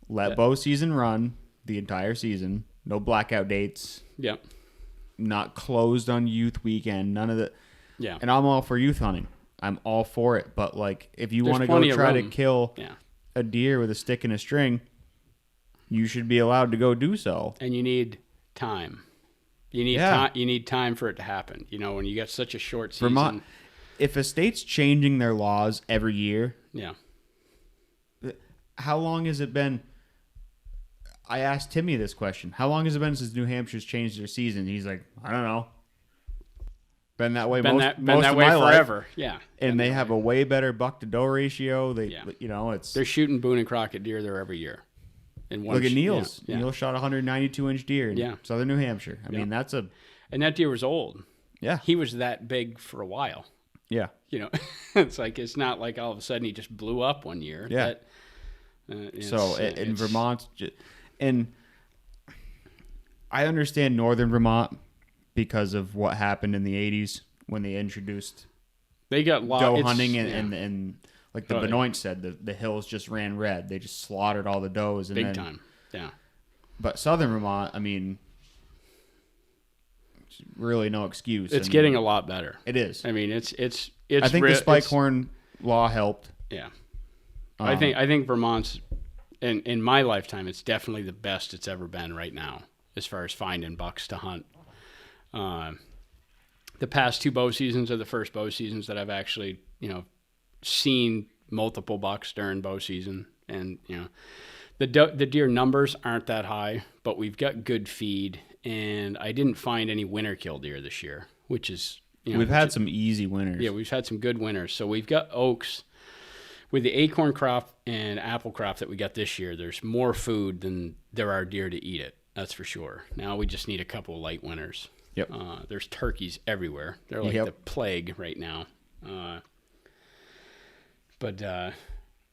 Let bow season run the entire season. No blackout dates. Yep. Not closed on youth weekend. None of that. Yeah. And I'm all for youth hunting. I'm all for it. But like, if you There's want to go plenty of try to room. kill a deer with a stick and a string, you should be allowed to go do so. And you need time. You need time for it to happen. When you got such a short season. Vermont, if a state's changing their laws every year, Yeah. how long has it been? I asked Timmy this question. How long has it been since New Hampshire's changed their season? He's like, I don't know. Been that way Been most that of way my life. forever. Yeah. And they have a way better buck to doe ratio. They're shooting Boone and Crockett deer there every year. Look at Neil's. Yeah. Neil shot a 192-inch deer in southern New Hampshire. I mean, that's a... And that deer was old. Yeah. He was that big for a while. Yeah. It's not like all of a sudden he just blew up one year. Yeah. In Vermont... And I understand northern Vermont because of what happened in the 80s when they introduced doe hunting and like the Benoit said, the hills just ran red. They just slaughtered all the does. And big time, yeah. But southern Vermont, I mean, really no excuse. It's getting a lot better. It is. I mean, it's. I think the spike horn law helped. Yeah. I think Vermont's, in my lifetime, it's definitely the best it's ever been right now as far as finding bucks to hunt. The past 2 bow seasons are the first bow seasons that I've actually, seen multiple bucks during bow season. And, the deer numbers aren't that high, but we've got good feed. And I didn't find any winter kill deer this year, which is, we've had some easy winners. Yeah, we've had some good winners. So we've got oaks. With the acorn crop and apple crop that we got this year, there's more food than there are deer to eat it. That's for sure. Now we just need a couple of light winners. Yep. There's turkeys everywhere. They're like the plague right now. But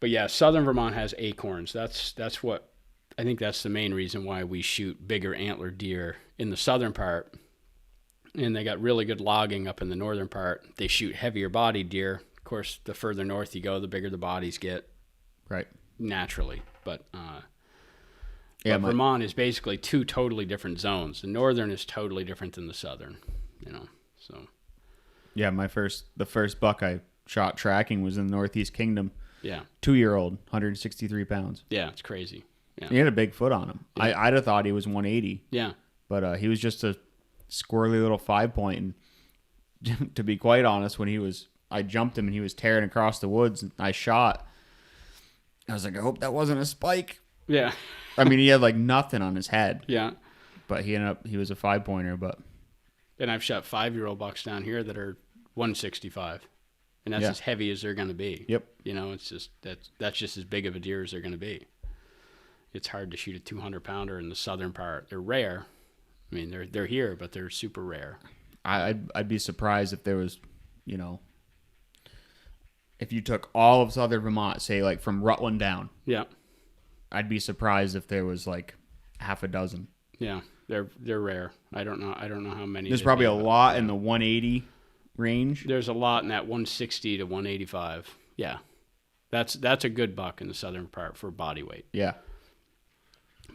yeah, southern Vermont has acorns. That's what I think. That's the main reason why we shoot bigger antler deer in the southern part. And they got really good logging up in the northern part. They shoot heavier bodied deer. Of course, the further north you go, the bigger the bodies get. Right. Naturally. But Vermont is basically 2 totally different zones. The northern is totally different than the southern, so. Yeah, the first buck I shot tracking was in the Northeast Kingdom. Yeah. 2-year-old, 163 pounds. Yeah, it's crazy. Yeah. He had a big foot on him. Yeah. I'd have thought he was 180. Yeah. But he was just a squirrely little 5-point. And to be quite honest, I jumped him and he was tearing across the woods and I shot. I was like, I hope that wasn't a spike. Yeah. I mean, he had like nothing on his head. Yeah. But he was a 5-pointer, but. And I've shot 5-year-old bucks down here that are 165. And that's as heavy as they're going to be. Yep. It's just, that's just as big of a deer as they're going to be. It's hard to shoot a 200-pounder in the southern part. They're rare. I mean, they're here, but they're super rare. I'd be surprised if there was, if you took all of southern Vermont, say like from Rutland down. Yeah. I'd be surprised if there was like half a dozen. Yeah, they're rare. I don't know how many. There's probably a lot in the 180 range. There's a lot in that 160 to 185. Yeah. That's a good buck in the southern part for body weight. Yeah.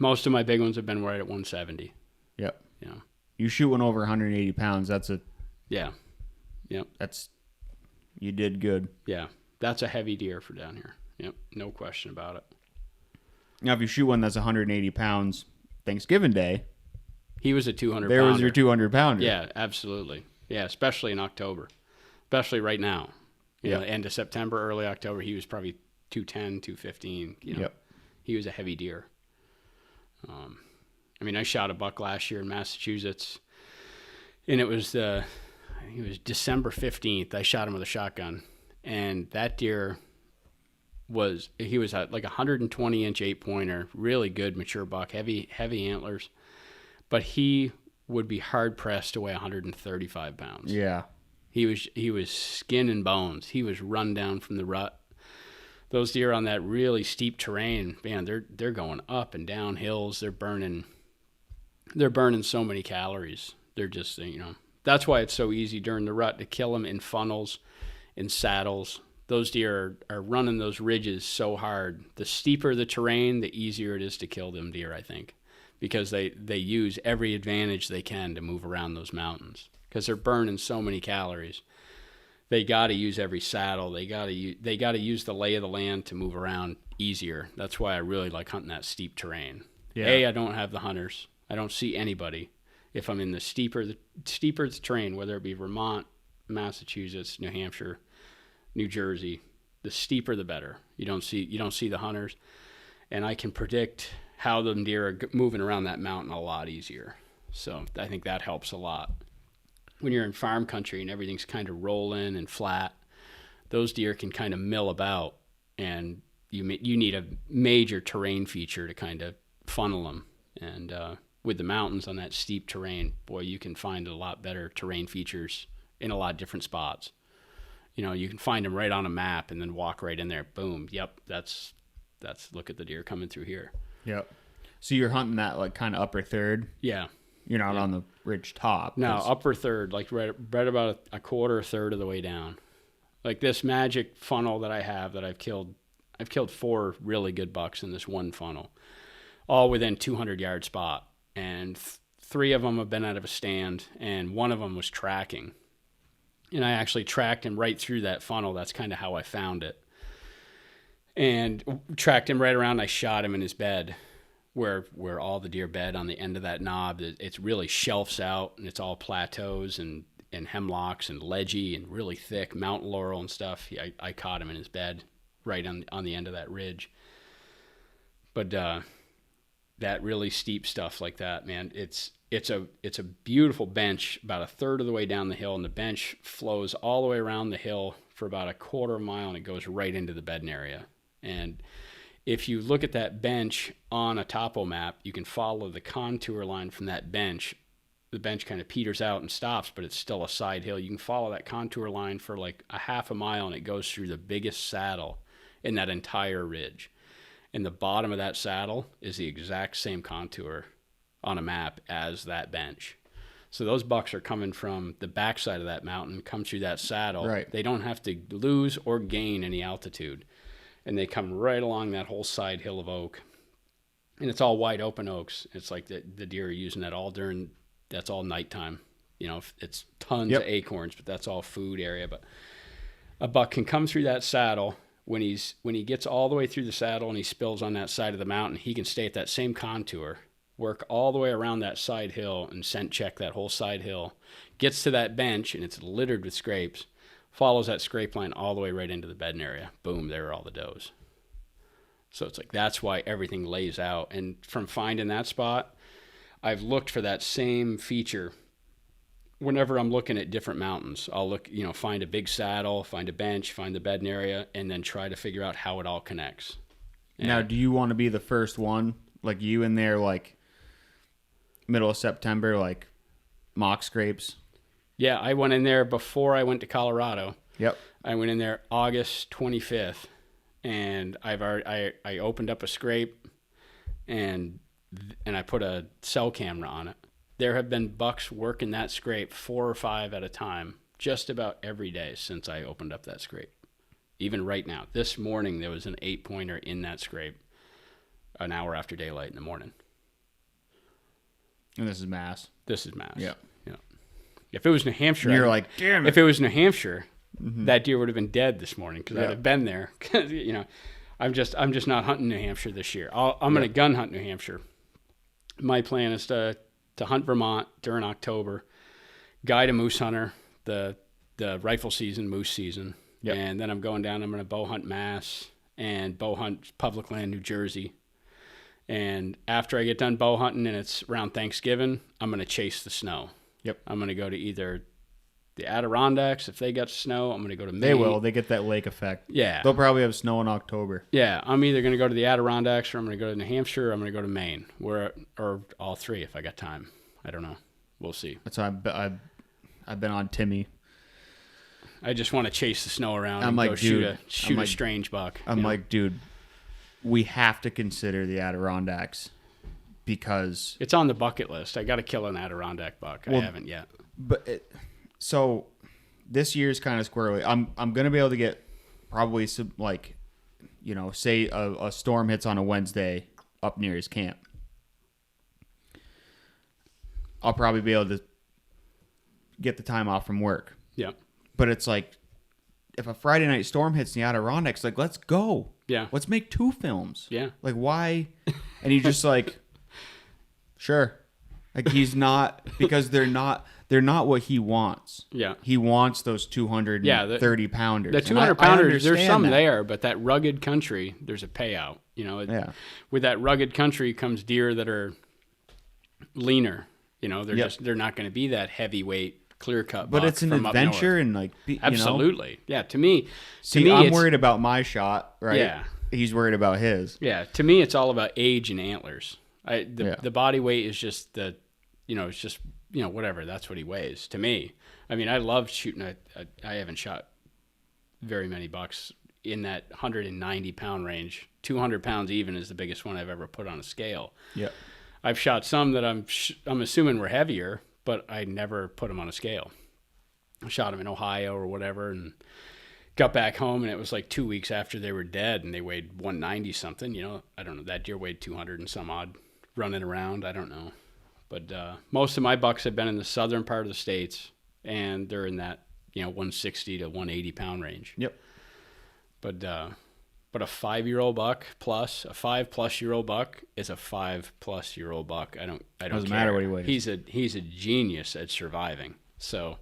Most of my big ones have been right at 170. Yep. You shoot one over 180 pounds, that's a... Yeah. Yep. You did good. Yeah. That's a heavy deer for down here. Yep. No question about it. Now, if you shoot one that's 180 pounds, Thanksgiving Day... He was a 200-pounder. There was your 200-pounder. Yeah, absolutely. Yeah, especially in October. Especially right now. End of September, early October, he was probably 210, 215. Yep. He was a heavy deer. I shot a buck last year in Massachusetts, and it was December 15th. I shot him with a shotgun, and that deer was like a 120-inch 8-pointer, really good mature buck, heavy antlers, but he would be hard pressed to weigh 135 pounds. Yeah, he was skin and bones. He was run down from the rut. Those deer on that really steep terrain, man, they're going up and down hills. They're burning so many calories. They're just, that's why it's so easy during the rut to kill them in funnels, in saddles. Those deer are running those ridges so hard. The steeper the terrain, the easier it is to kill them deer, I think, because they use every advantage they can to move around those mountains because they're burning so many calories. They got to use every saddle. They got to use the lay of the land to move around easier. That's why I really like hunting that steep terrain. Yeah. I don't have the hunters. I don't see anybody. If I'm in the steeper the terrain, whether it be Vermont, Massachusetts, New Hampshire, New Jersey, the steeper the better. You don't see the hunters, and I can predict how the deer are moving around that mountain a lot easier. So I think that helps a lot. When you're in farm country and everything's kind of rolling and flat, those deer can kind of mill about, and you need a major terrain feature to kind of funnel them. And with the mountains on that steep terrain, boy, you can find a lot better terrain features in a lot of different spots. You can find them right on a map and then walk right in there. Boom. Yep. That's look at the deer coming through here. Yep. So you're hunting that like kind of upper third. Yeah. You're not on the ridge top. No, upper third, like right about a quarter, a third of the way down. Like this magic funnel that I have that I've killed 4 really good bucks in this one funnel, all within 200-yard spot. And 3 of them have been out of a stand, and 1 of them was tracking. And I actually tracked him right through that funnel. That's kind of how I found it. And tracked him right around. I shot him in his bed, where all the deer bed on the end of that knob. It's really shelves out, and it's all plateaus and hemlocks and ledgy and really thick mountain laurel and stuff. I caught him in his bed right on the end of that ridge. But that really steep stuff like that, man, it's a beautiful bench about a third of the way down the hill, and the bench flows all the way around the hill for about a quarter mile, and it goes right into the bedding area. And if you look at that bench on a topo map, you can follow the contour line from that bench. The bench kind of peters out and stops, but it's still a side hill. You can follow that contour line for like a half a mile, and it goes through the biggest saddle in that entire ridge. And the bottom of that saddle is the exact same contour on a map as that bench. So those bucks are coming from the backside of that mountain, come through that saddle. Right. They don't have to lose or gain any altitude. And they come right along that whole side hill of oak. And it's all wide open oaks. It's like the deer are using that all during, that's all nighttime. It's tons of acorns, but that's all food area. But a buck can come through that saddle. When he gets all the way through the saddle and he spills on that side of the mountain, he can stay at that same contour, work all the way around that side hill and scent check that whole side hill, gets to that bench, and it's littered with scrapes, follows that scrape line all the way right into the bedding area. Boom, there are all the does. So it's like, that's why everything lays out. And from finding that spot, I've looked for that same feature whenever I'm looking at different mountains. I'll look, find a big saddle, find a bench, find the bedding area, and then try to figure out how it all connects. And now, do you want to be the first one, like you in there, like middle of September, like mock scrapes? Yeah, I went in there before I went to Colorado. Yep. I went in there August 25th, and I opened up a scrape, and I put a cell camera on it. There have been bucks working that scrape 4 or 5 at a time just about every day since I opened up that scrape. Even right now. This morning, there was an 8-pointer in that scrape an hour after daylight in the morning. And this is mass. This is mass. Yeah. If it was New Hampshire, you're like, damn it. If it was New Hampshire, that deer would have been dead this morning because I'd have been there. I'm just not hunting New Hampshire this year. I'm going to gun hunt New Hampshire. My plan is to hunt Vermont during October, guide a moose hunter, the rifle season, moose season, and then I'm going down. I'm going to bow hunt Mass and bow hunt public land New Jersey. And after I get done bow hunting and it's around Thanksgiving, I'm going to chase the snow. Yep. I'm going to go to either the Adirondacks. If they got snow, I'm going to go to Maine. They will. They get that lake effect. Yeah. They'll probably have snow in October. Yeah. I'm either going to go to the Adirondacks or I'm going to go to New Hampshire or I'm going to go to Maine, or all 3 if I got time. I don't know. We'll see. That's why I've been on Timmy. I just want to chase the snow around I'm and like, go dude, shoot a strange buck. I'm like, dude, we have to consider the Adirondacks because it's on the bucket list. I got to kill an Adirondack buck. I haven't yet. But so this year's kind of squirrely. I'm gonna be able to get probably some, like, say a storm hits on a Wednesday up near his camp. I'll probably be able to get the time off from work. Yeah. But it's like, if a Friday night storm hits in the Adirondacks, like, let's go. Yeah. Let's make 2 films. Yeah. Like, why? And you just like, sure. Like he's not, because they're not what he wants. Yeah. He wants those 230 pounders. The 200 pounders, there's some that. there, but that rugged country, there's a payout. You know, with that rugged country comes deer that are leaner. You know, they're not going to be that heavyweight clear cut. But it's an adventure and like absolutely. You know? Yeah, to me, I'm worried about my shot, right? Yeah. He's worried about his. Yeah, to me, it's all about age and antlers. The body weight is just it's just, whatever. That's what he weighs. To me, I mean, I love shooting. I haven't shot very many bucks in that 190 pound range. 200 pounds even is the biggest one I've ever put on a scale. Yeah, I've shot some that I'm assuming were heavier, but I never put them on a scale. I shot them in Ohio or whatever, and got back home, and it was like 2 weeks after they were dead, and they weighed 190 something. I don't know. That deer weighed 200 and some odd, running around. I don't know. But most of my bucks have been in the southern part of the states, and they're in that 160 to 180 pound range. Yep. But a 5-year-old buck plus a 5+-year-old buck is a 5+-year-old buck. I don't Doesn't care. matter what he weighs. He's a genius at surviving. So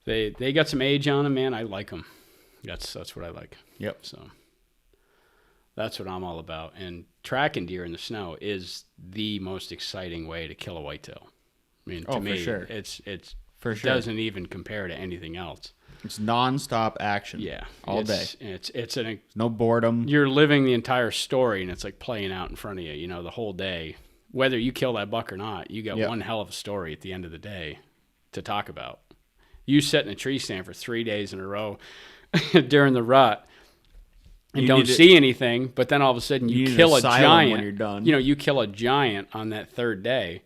they got some age on them, man. I like them. That's what I like. Yep. So that's what I'm all about. And tracking deer in the snow is the most exciting way to kill a whitetail. I mean, to me, for sure. It for sure. doesn't even compare to anything else. It's nonstop action. Yeah, all day. It's no boredom. You're living the entire story, and it's like playing out in front of you. The whole day. Whether you kill that buck or not, you got one hell of a story at the end of the day to talk about. You sit in a tree stand for 3 days in a row during the rut and don't see anything, but then all of a sudden you kill a giant. When you're done. You kill a giant on that third day.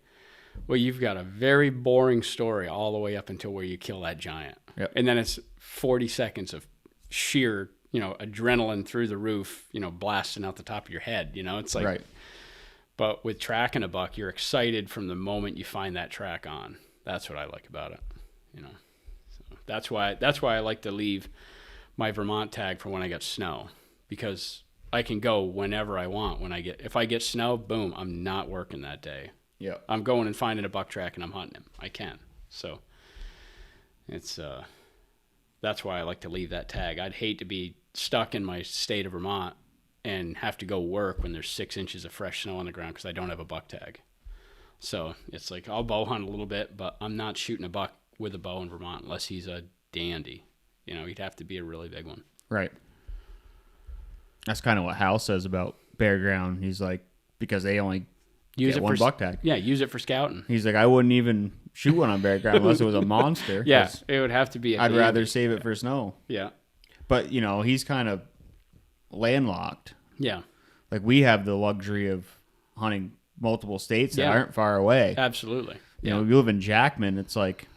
Well, you've got a very boring story all the way up until where you kill that giant. Yep. And then it's 40 seconds of sheer, adrenaline through the roof, blasting out the top of your head. It's like, right. But with tracking a buck, you're excited from the moment you find that track on. That's what I like about it. So that's why I like to leave my Vermont tag for when I get snow, because I can go whenever I want. If I get snow, boom, I'm not working that day. Yeah. I'm going and finding a buck track and I'm hunting him. I can. So it's that's why I like to leave that tag. I'd hate to be stuck in my state of Vermont and have to go work when there's 6 inches of fresh snow on the ground because I don't have a buck tag. So it's like I'll bow hunt a little bit, but I'm not shooting a buck with a bow in Vermont unless he's a dandy. He'd have to be a really big one. Right. That's kind of what Hal says about Bear Ground. He's like, because they only use it one for buck tag. Yeah, use it for scouting. He's like, I wouldn't even shoot one on Bear Ground unless it was a monster. Yeah, it would have to be. I'd rather save it for snow. Yeah. But he's kind of landlocked. Yeah. Like we have the luxury of hunting multiple states that aren't far away. Absolutely. We live in Jackman. It's like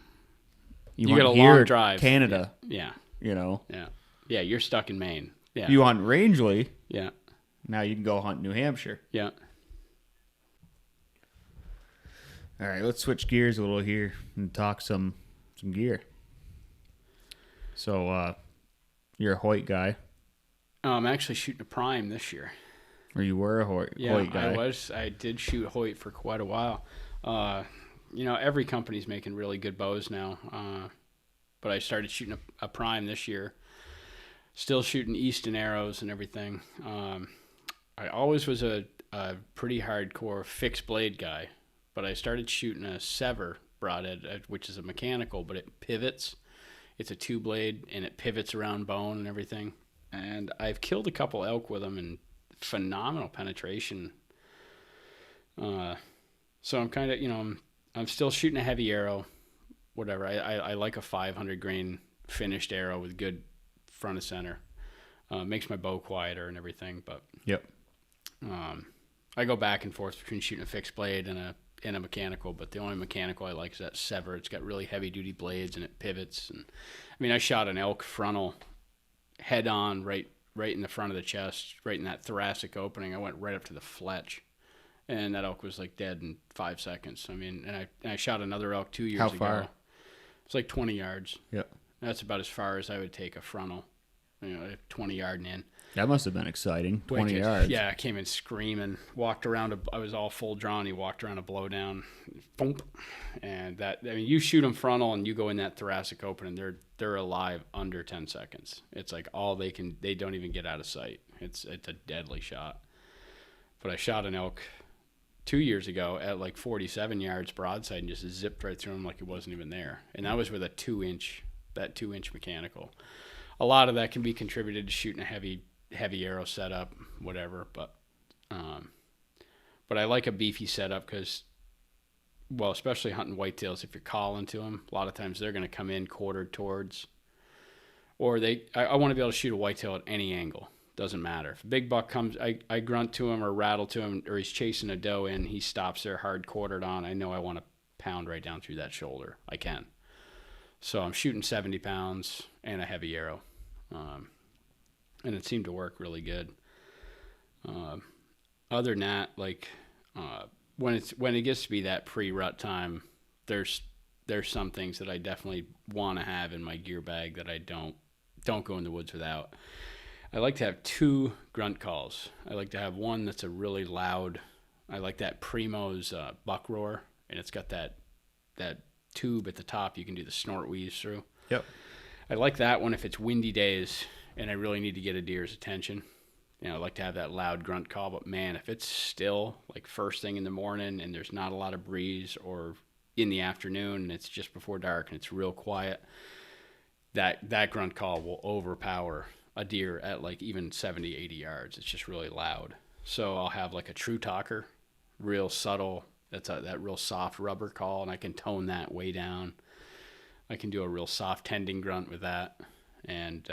you got a long drive. Canada. Yeah. Yeah. Yeah, you're stuck in Maine. Yeah. You hunt Rangeley. Yeah. Now you can go hunt New Hampshire. Yeah. All right, let's switch gears a little here and talk some gear. So, you're a Hoyt guy. I'm actually shooting a prime this year. Or you were a Hoyt guy. I did shoot Hoyt for quite a while. Every company's making really good bows now. But I started shooting a prime this year. Still shooting Easton arrows and everything. I always was a pretty hardcore fixed blade guy. But I started shooting a Sever broadhead, which is a mechanical, but it pivots. It's a 2-blade, and it pivots around bone and everything. And I've killed a couple elk with them, and phenomenal penetration. So I'm kind of, I'm still shooting a heavy arrow, whatever. I like a 500 grain finished arrow with good front of center. Makes my bow quieter and everything, but yep. I go back and forth between shooting a fixed blade and a mechanical, but the only mechanical I like is that Sever. It's got really heavy duty blades and it pivots. And I shot an elk frontal head on right in the front of the chest, right in that thoracic opening. I went right up to the fletch, and that elk was like dead in 5 seconds. And I shot another elk 2 years ago. How far? It's like 20 yards. Yep. That's about as far as I would take a frontal. a 20-yard in. That must have been exciting. 20 Wicked. yards. Yeah, I came in screaming, walked around. I was all full drawn. He walked around a blowdown, boom, and you shoot them frontal and you go in that thoracic opening, they're alive under 10 seconds. It's like they don't even get out of sight. It's a deadly shot. But I shot an elk 2 years ago at like 47 yards broadside and just zipped right through him like he wasn't even there. And that was with a 2-inch mechanical. A lot of that can be contributed to shooting a heavy arrow setup, whatever. But I like a beefy setup because, well, especially hunting whitetails, if you're calling to them, a lot of times they're going to come in quartered towards, or I want to be able to shoot a whitetail at any angle. Doesn't matter. If a big buck comes, I grunt to him or rattle to him, or he's chasing a doe in, he stops there hard quartered on. I know I want to pound right down through that shoulder. I can. So I'm shooting 70 pounds and a heavy arrow. And it seemed to work really good. Other than that, like when it gets to be that pre-rut time, there's some things that I definitely want to have in my gear bag that I don't go in the woods without. I like to have 2 grunt calls. I like to have one that's a really loud. I like that Primo's buck roar, and it's got that tube at the top you can do the snort wheeze through. Yep. I like that one if it's windy days and I really need to get a deer's attention. I like to have that loud grunt call, but man, if it's still like first thing in the morning and there's not a lot of breeze, or in the afternoon and it's just before dark and it's real quiet, that grunt call will overpower a deer at like even 70, 80 yards. It's just really loud. So I'll have like a true talker, real subtle. That's that real soft rubber call, and I can tone that way down. I can do a real soft tending grunt with that. And,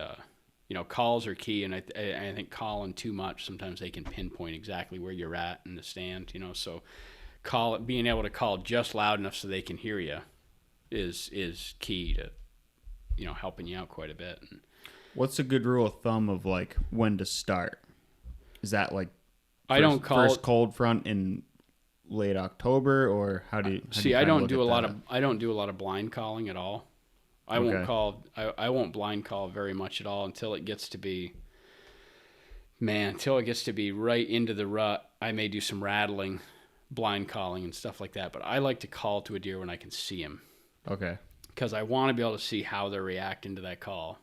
calls are key, and I think calling too much, sometimes they can pinpoint exactly where you're at in the stand, so being able to call just loud enough so they can hear you is key to, helping you out quite a bit. What's a good rule of thumb of like when to start? Is that like first cold front in late October, or how do you I don't do a lot of blind calling at all. I won't blind call very much at all until it gets to be right into the rut. I may do some rattling, blind calling and stuff like that, but I like to call to a deer when I can see him. Okay. Because I want to be able to see how they're reacting to that call.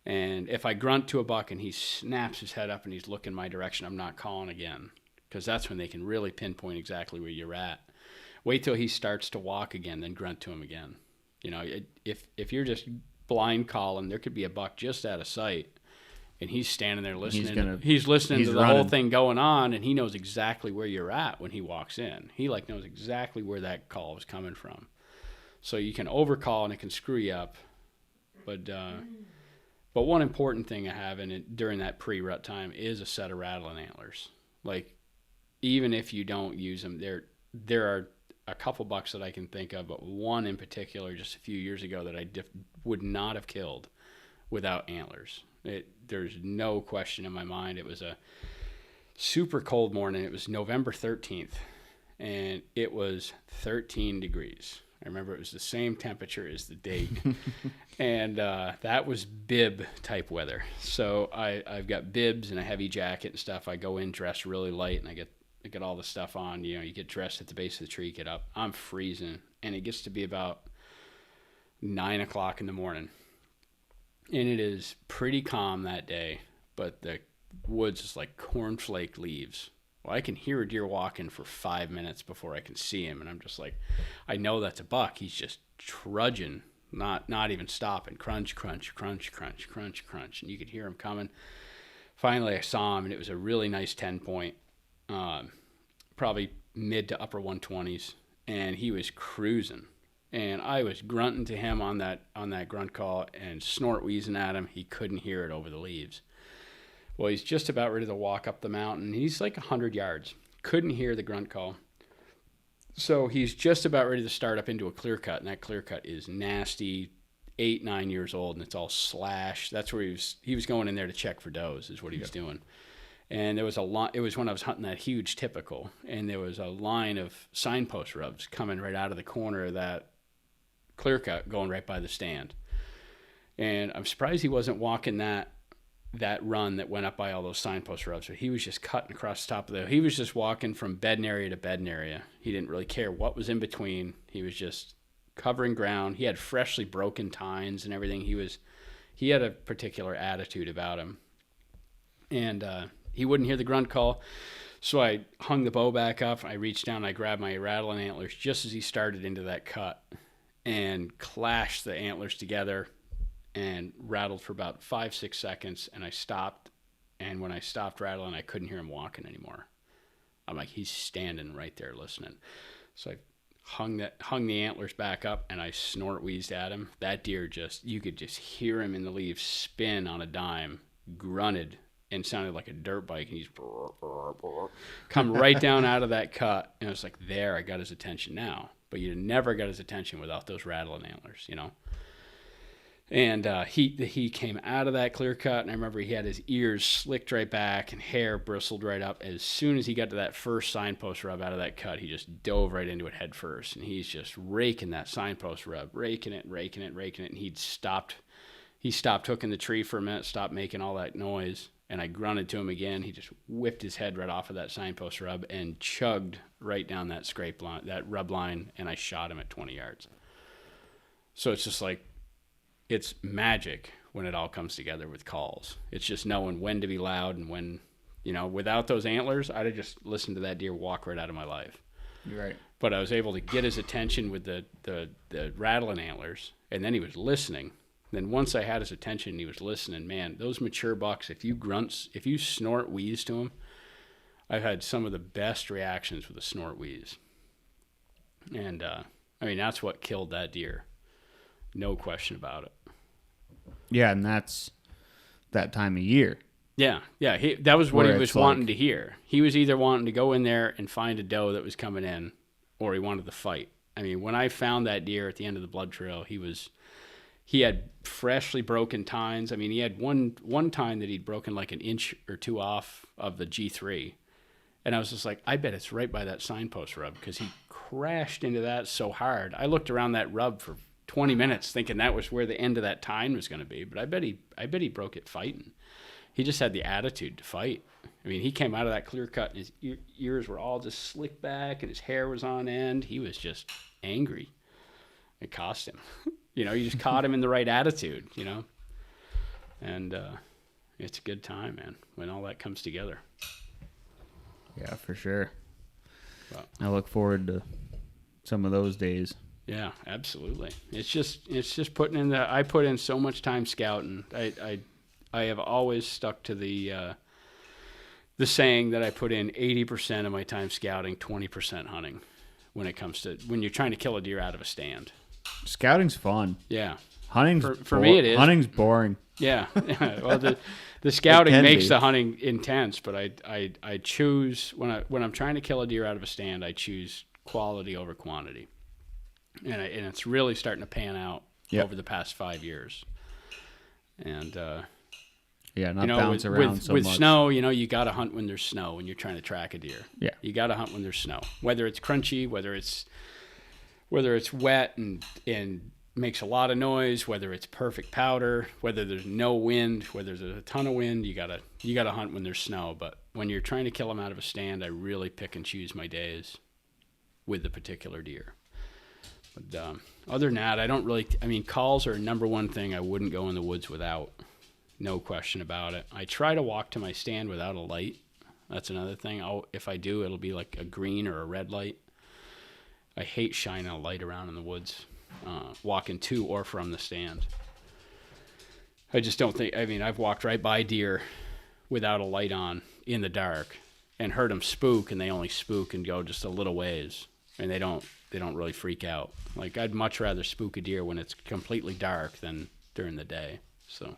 And if I grunt to a buck and he snaps his head up and he's looking my direction, I'm not calling again, because that's when they can really pinpoint exactly where you're at. Wait till he starts to walk again, then grunt to him again. If you're just blind calling, there could be a buck just out of sight, and he's standing there listening. He's listening to the whole thing going on, and he knows exactly where you're at when he walks in. He knows exactly where that call was coming from. So you can overcall and it can screw you up. But one important thing I have during that pre-rut time is a set of rattling antlers. Like, even if you don't use them, there are a couple bucks that I can think of, but one in particular just a few years ago that I would not have killed without antlers. There's no question in my mind. It was a super cold morning. It was November 13th, and it was 13 degrees. I remember it was the same temperature as the date. And that was bib type weather. So I've got bibs and a heavy jacket and stuff. I go in dressed really light, and I get all the stuff on. You get dressed at the base of the tree, get up. I'm freezing, and it gets to be about 9 o'clock in the morning. And it is pretty calm that day, but the woods is like cornflake leaves. Well, I can hear a deer walking for 5 minutes before I can see him, and I'm just like, I know that's a buck. He's just trudging, not even stopping. Crunch, crunch, crunch, crunch, crunch, crunch, and you could hear him coming. Finally, I saw him, and it was a really nice 10-point, probably mid to upper 120s, and he was cruising. And I was grunting to him on that grunt call and snort wheezing at him. He couldn't hear it over the leaves. Well, he's just about ready to walk up the mountain. He's like 100 yards. Couldn't hear the grunt call. So he's just about ready to start up into a clear cut, and that clear cut is nasty, 8, 9 years old, and it's all slashed. That's where he was going in there to check for does, is what he was doing. And there was it was when I was hunting that huge typical, and there was a line of signpost rubs coming right out of the corner of that clear cut going right by the stand. And I'm surprised he wasn't walking that that run that went up by all those signpost rubs. So he was just cutting across the top of he was just walking from bedding area to bedding area. He didn't really care what was in between. He was just covering ground. He had freshly broken tines and everything. He had a particular attitude about him. And he wouldn't hear the grunt call. So I hung the bow back up. I reached down. I grabbed my rattling antlers just as he started into that cut and clashed the antlers together and rattled for about 5-6 seconds. And I stopped. And when I stopped rattling, I couldn't hear him walking anymore. I'm like, he's standing right there listening. So I hung the antlers back up, and I snort wheezed at him. That deer you could just hear him in the leaves spin on a dime, grunted, and sounded like a dirt bike, and he's come right down out of that cut. And I was like, there, I got his attention now. But you never got his attention without those rattling antlers, you know. And he came out of that clear cut, and I remember he had his ears slicked right back and hair bristled right up. As soon as he got to that first signpost rub out of that cut, he just dove right into it head first, and he's just raking that signpost rub, raking it, and he stopped hooking the tree for a minute, stopped making all that noise, and I grunted to him again. He just whipped his head right off of that signpost rub and chugged right down that scrape line, that rub line, and I shot him at 20 yards. So it's just like, it's magic when it all comes together with calls. It's just knowing when to be loud and when, you know, without those antlers, I'd have just listened to that deer walk right out of my life. You're right. But I was able to get his attention with the rattling antlers, and then he was listening. Then once I had his attention, he was listening. Man, those mature bucks, if you snort wheeze to them, I've had some of the best reactions with a snort wheeze. And, I mean, that's what killed that deer. No question about it. Yeah, and that's that time of year. Yeah. That was what he was wanting to hear. He was either wanting to go in there and find a doe that was coming in, or he wanted to fight. I mean, when I found that deer at the end of the blood trail, he had freshly broken tines. I mean, he had one tine that he'd broken like an inch or two off of the G3. And I was just like, I bet it's right by that signpost rub, because he crashed into that so hard. I looked around that rub for 20 minutes thinking that was where the end of that tine was going to be, but I bet he broke it fighting. He just had the attitude to fight. I mean, he came out of that clear cut and his ears were all just slicked back and his hair was on end. He was just angry. It cost him. You know, you just caught him in the right attitude, you know. And it's a good time, man, when all that comes together. Yeah, for sure. Well, I look forward to some of those days. Yeah, absolutely. It's just putting in I put in so much time scouting. I have always stuck to the saying that I put in 80% of my time scouting, 20% hunting when you're trying to kill a deer out of a stand. Scouting's fun. Yeah. Hunting's for me it is. Hunting's boring. Yeah. Well, the scouting makes the hunting intense, but I choose when I'm trying to kill a deer out of a stand, I choose quality over quantity. And it's really starting to pan out over the past 5 years. And bounce around so much. With snow, you got to hunt when there's snow when you're trying to track a deer. Yeah. You got to hunt when there's snow. Whether it's crunchy, whether it's wet and makes a lot of noise, whether it's perfect powder, whether there's no wind, whether there's a ton of wind, you got to hunt when there's snow. But when you're trying to kill them out of a stand, I really pick and choose my days with the particular deer. But other than that, calls are number one thing I wouldn't go in the woods without. No question about it. I try to walk to my stand without a light. That's another thing. If I do, it'll be like a green or a red light. I hate shining a light around in the woods, walking to or from the stand. I just don't think, I've walked right by deer without a light on in the dark and heard them spook, and they only spook and go just a little ways, and they don't really freak out. Like, I'd much rather spook a deer when it's completely dark than during the day. So,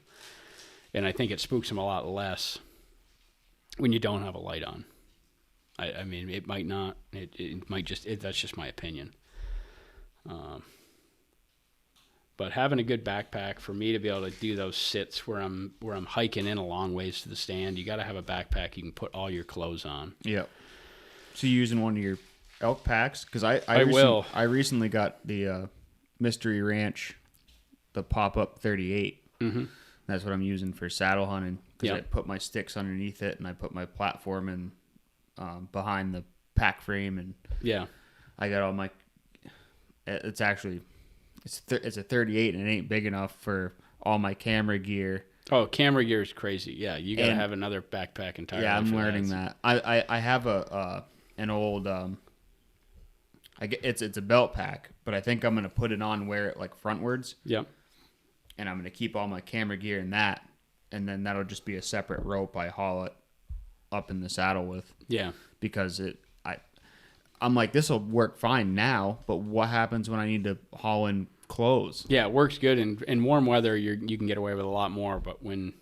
and I think it spooks them a lot less when you don't have a light on. It might not. It might just. That's just my opinion. But having a good backpack for me to be able to do those sits where I'm hiking in a long ways to the stand, you got to have a backpack you can put all your clothes on. Yep. So you using one of your elk packs? Because I recently got the Mystery Ranch, the pop-up 38. Mm-hmm. That's what I'm using for saddle hunting because Yeah. I put my sticks underneath it and I put my platform in behind the pack frame, and Yeah. I got all my. It's actually it's a 38 and it ain't big enough for all my camera gear. Oh, camera gear is crazy. Yeah, you got to And- have another backpack entirely. Yeah, I'm for learning that. I have an old it's a belt pack, but I think I'm gonna put it on, wear it like frontwards, Yep. and I'm gonna keep all my camera gear in that, and then that'll just be a separate rope I haul it up in the saddle with. Yeah. Because I'm like, this will work fine now, but what happens when I need to haul in clothes? Yeah, it works good in warm weather. You can get away with a lot more, but when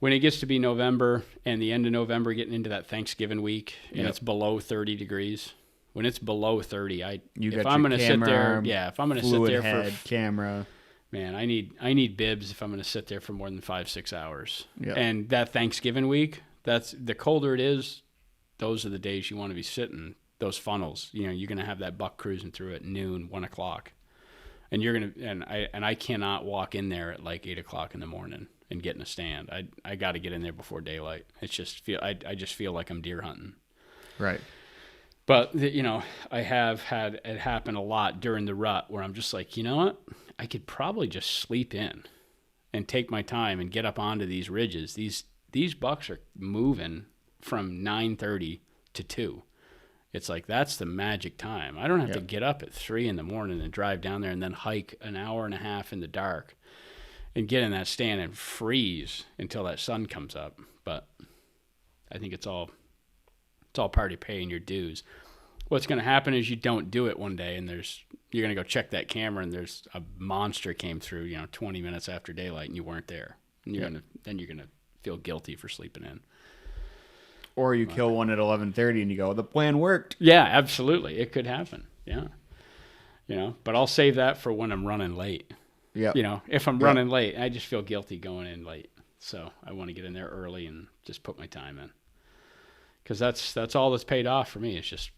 it gets to be November and the end of November, getting into that Thanksgiving week, and it's below 30 degrees. When it's below 30, if I'm going to sit there, if I'm going to sit there head, for camera, man, I need bibs if I'm going to sit there for more than 5-6 hours. Yeah. And that Thanksgiving week, that's the colder it is. Those are the days you want to be sitting. Those funnels, you're going to have that buck cruising through at noon, 1 o'clock, and you're going to, and I cannot walk in there at like 8 o'clock in the morning and get in a stand. I got to get in there before daylight. It's just I just feel like I'm deer hunting. right? But I have had it happen a lot during the rut where I'm just like, you know what? I could probably just sleep in and take my time and get up onto these ridges. These bucks are moving from 9:30 to 2. It's like, that's the magic time. I don't have to get up at 3 in the morning and drive down there and then hike an hour and a half in the dark and get in that stand and freeze until that sun comes up. But I think it's all part of paying your dues. What's going to happen is you don't do it one day and you're going to go check that camera and there's a monster came through, 20 minutes after daylight and you weren't there. And you're going to feel guilty for sleeping in. Or you kill one at 11:30 and you go, the plan worked. Yeah, absolutely. It could happen. Yeah. But I'll save that for when I'm running late. Yeah. If I'm running late, I just feel guilty going in late. So I want to get in there early and just put my time in. Because that's all that's paid off for me. Is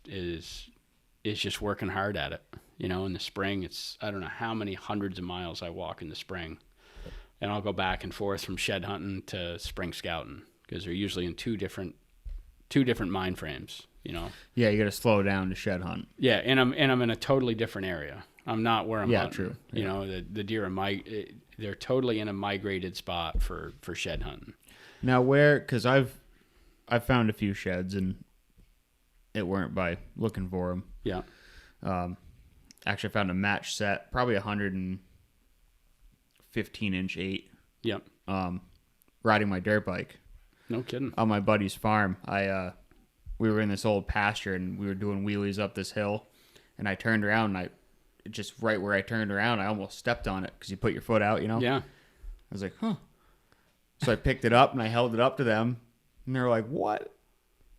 just working hard at it. In the spring, I don't know how many hundreds of miles I walk in the spring. And I'll go back and forth from shed hunting to spring scouting because they're usually in two different mind frames, Yeah, you got to slow down to shed hunt. Yeah, and I'm in a totally different area. I'm not where I'm hunting. True. Yeah. The deer they're totally in a migrated spot for shed hunting. Now because I've found a few sheds and it weren't by looking for them. Yeah. Actually, I found a match set, probably 115-inch 8. Yep. Riding my dirt bike. No kidding. On my buddy's farm. We were in this old pasture and we were doing wheelies up this hill, and I turned around and just right where I turned around, I almost stepped on it because you put your foot out, Yeah. I was like, huh. So I picked it up and I held it up to them, and they were like, what?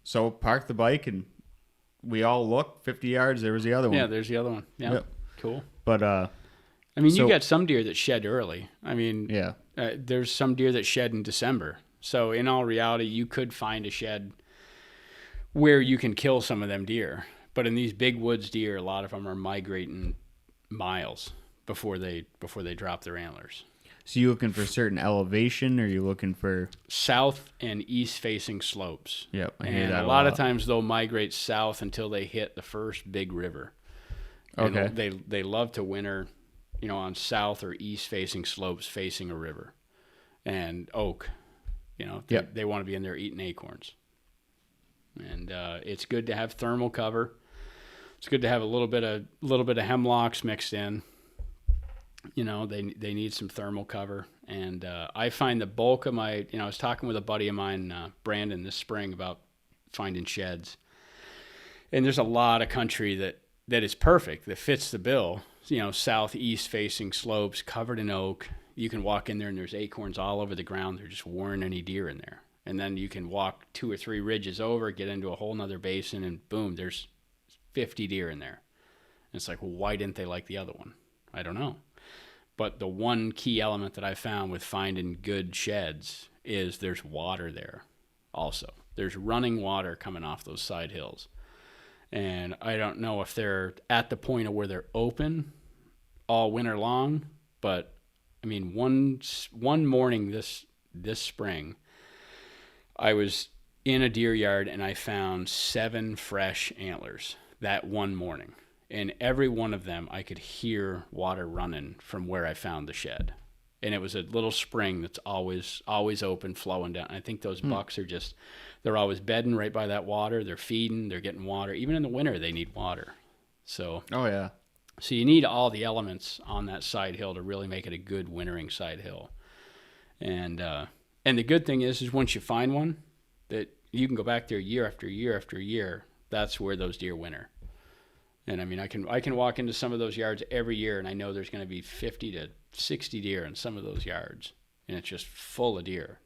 So parked the bike and we all looked 50 yards. There was the other one. Yeah, there's the other one. Yeah. Yep. Cool. But you got some deer that shed early. yeah. There's some deer that shed in December. So in all reality, you could find a shed where you can kill some of them deer. But in these big woods deer, a lot of them are migrating miles before they drop their antlers. So you looking for certain elevation, or you looking for south and east facing slopes? Yep, I and hear that a lot of times they'll migrate south until they hit the first big river. Okay. And they love to winter, on south or east facing slopes facing a river, and oak. They want to be in there eating acorns. And it's good to have thermal cover. It's good to have a little bit of hemlocks mixed in. They need some thermal cover. And I find the bulk of my, I was talking with a buddy of mine, Brandon, this spring about finding sheds. And there's a lot of country that is perfect, that fits the bill. Southeast facing slopes covered in oak. You can walk in there and there's acorns all over the ground. There just weren't any deer in there. And then you can walk 2 or 3 ridges over, get into a whole nother basin, and boom, there's 50 deer in there. And it's like, well, why didn't they like the other one? I don't know. But the one key element that I found with finding good sheds is there's water there also. There's running water coming off those side hills. And I don't know if they're at the point of where they're open all winter long, but I mean, one morning this spring, I was in a deer yard and I found 7 fresh antlers that one morning. And every one of them, I could hear water running from where I found the shed. And it was a little spring that's always open, flowing down. I think those bucks are just, they're always bedding right by that water. They're feeding, they're getting water. Even in the winter, they need water. So, Oh, yeah. So you need all the elements on that side hill to really make it a good wintering side hill. And the good thing is once you find one, that you can go back there year after year after year. That's where those deer winter. And I mean, I can walk into some of those yards every year, and I know there's going to be 50 to 60 deer in some of those yards, and it's just full of deer.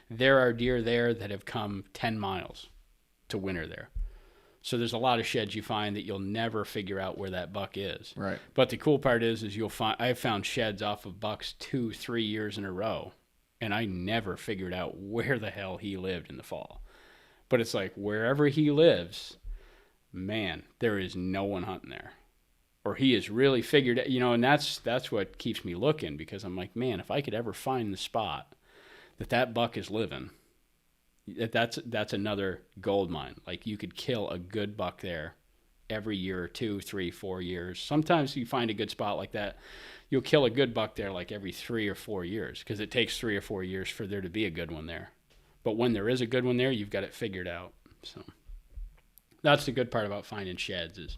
There are deer there that have come 10 miles to winter there. So there's a lot of sheds you find that you'll never figure out where that buck is. Right. But the cool part is you'll find, I've found sheds off of bucks 2-3 years in a row, and I never figured out where the hell he lived in the fall. But it's like wherever he lives, man, there is no one hunting there. Or he has really figured it, and that's what keeps me looking, because I'm like, man, if I could ever find the spot that buck is living, that's another gold mine. Like, you could kill a good buck there every year or 2, 3, 4 years. Sometimes you find a good spot like that, you'll kill a good buck there like every 3 or 4 years, because it takes 3 or 4 years for there to be a good one there. But when there is a good one there, you've got it figured out. So that's the good part about finding sheds, is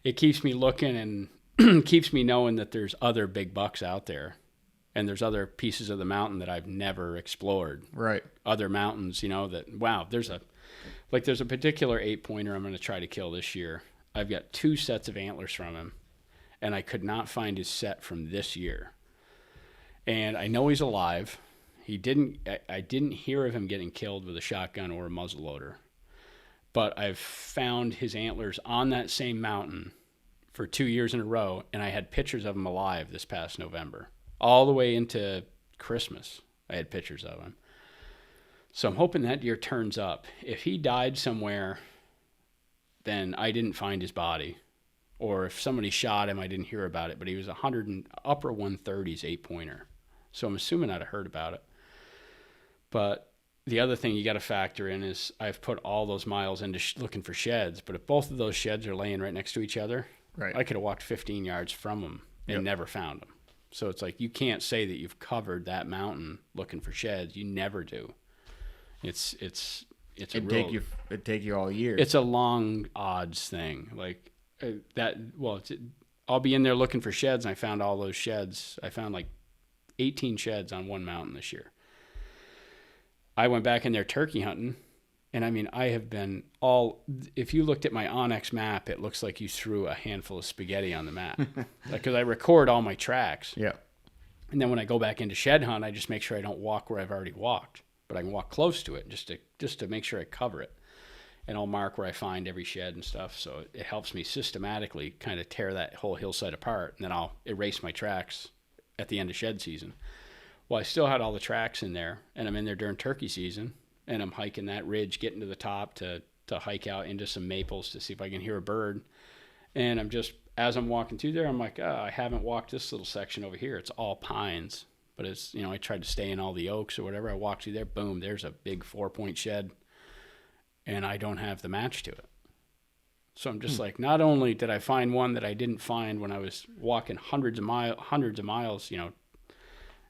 it keeps me looking and keeps me knowing that there's other big bucks out there. And there's other pieces of the mountain that I've never explored. Right. Other mountains, that, wow, there's a particular 8-pointer I'm going to try to kill this year. I've got 2 sets of antlers from him, and I could not find his set from this year. And I know he's alive. I didn't hear of him getting killed with a shotgun or a muzzleloader. But I've found his antlers on that same mountain for 2 years in a row, and I had pictures of him alive this past November. All the way into Christmas, I had pictures of him. So I'm hoping that deer turns up. If he died somewhere, then I didn't find his body. Or if somebody shot him, I didn't hear about it. But he was upper 130s 8-pointer. So I'm assuming I'd have heard about it. But the other thing you got to factor in is I've put all those miles into looking for sheds. But if both of those sheds are laying right next to each other, right, I could have walked 15 yards from them and never found them. So it's like, you can't say that you've covered that mountain looking for sheds. You never do. It'd take you all year. It's a long odds thing. Like that. Well, I'll be in there looking for sheds, and I found all those sheds. I found like 18 sheds on one mountain this year. I went back in there turkey hunting, and I mean, I have been if you looked at my Onyx map, it looks like you threw a handful of spaghetti on the map. Because I record all my tracks. Yeah. And then when I go back into shed hunt, I just make sure I don't walk where I've already walked, but I can walk close to it just to make sure I cover it. And I'll mark where I find every shed and stuff. So it helps me systematically kind of tear that whole hillside apart. And then I'll erase my tracks at the end of shed season. Well, I still had all the tracks in there, and I'm in there during turkey season. And I'm hiking that ridge, getting to the top to hike out into some maples to see if I can hear a bird. And as I'm walking through there, I'm like, I haven't walked this little section over here. It's all pines. But it's, I tried to stay in all the oaks or whatever. I walked through there, boom, there's a big 4-point shed. And I don't have the match to it. So I'm just like, not only did I find one that I didn't find when I was walking hundreds of miles,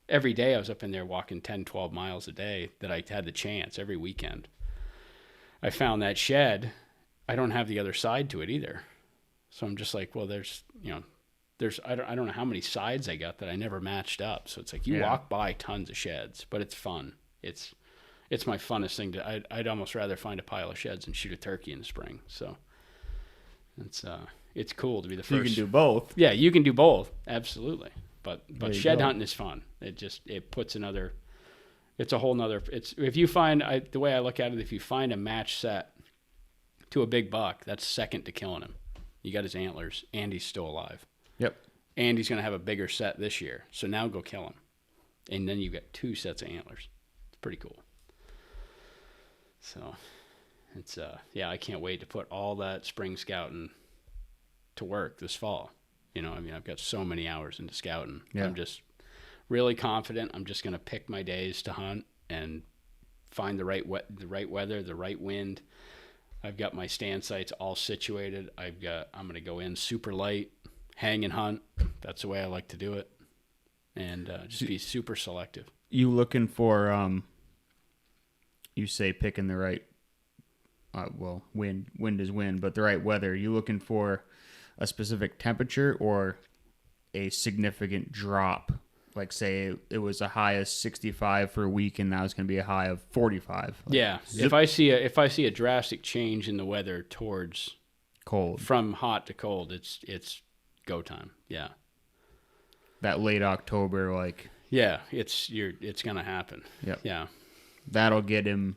every day I was up in there walking 10, 12 miles a day, that I had the chance every weekend. I found that shed. I don't have the other side to it either. So I'm just like, well, I don't know how many sides I got that I never matched up. So it's like you walk by tons of sheds, but it's fun. It's my funnest thing I'd almost rather find a pile of sheds and shoot a turkey in the spring. So it's cool to be the first. You can do both. Yeah, you can do both. Absolutely. But shed go. hunting is fun. It puts it's a whole nother, if you find, the way I look at it, if you find a match set to a big buck, that's second to killing him. You got his antlers, and he's still alive. Yep. And he's going to have a bigger set this year. So now go kill him. And then you've got 2 sets of antlers. It's pretty cool. So it's, I can't wait to put all that spring scouting to work this fall. I've got so many hours into scouting. Yeah. I'm just really confident I'm just going to pick my days to hunt and find the right weather, the right wind. I've got my stand sites all situated. I'm going to go in super light, hang and hunt. That's the way I like to do it. And just be super selective. You looking for, you say picking the right, wind is wind, but the right weather. You looking for a specific temperature or a significant drop? Like, say it was a high of 65 for a week, and now it's going to be a high of 45. Like, yeah, if I see a drastic change in the weather towards cold, from hot to cold, it's go time. Yeah, that late October, like, yeah, it's going to happen. Yep. Yeah, that'll get him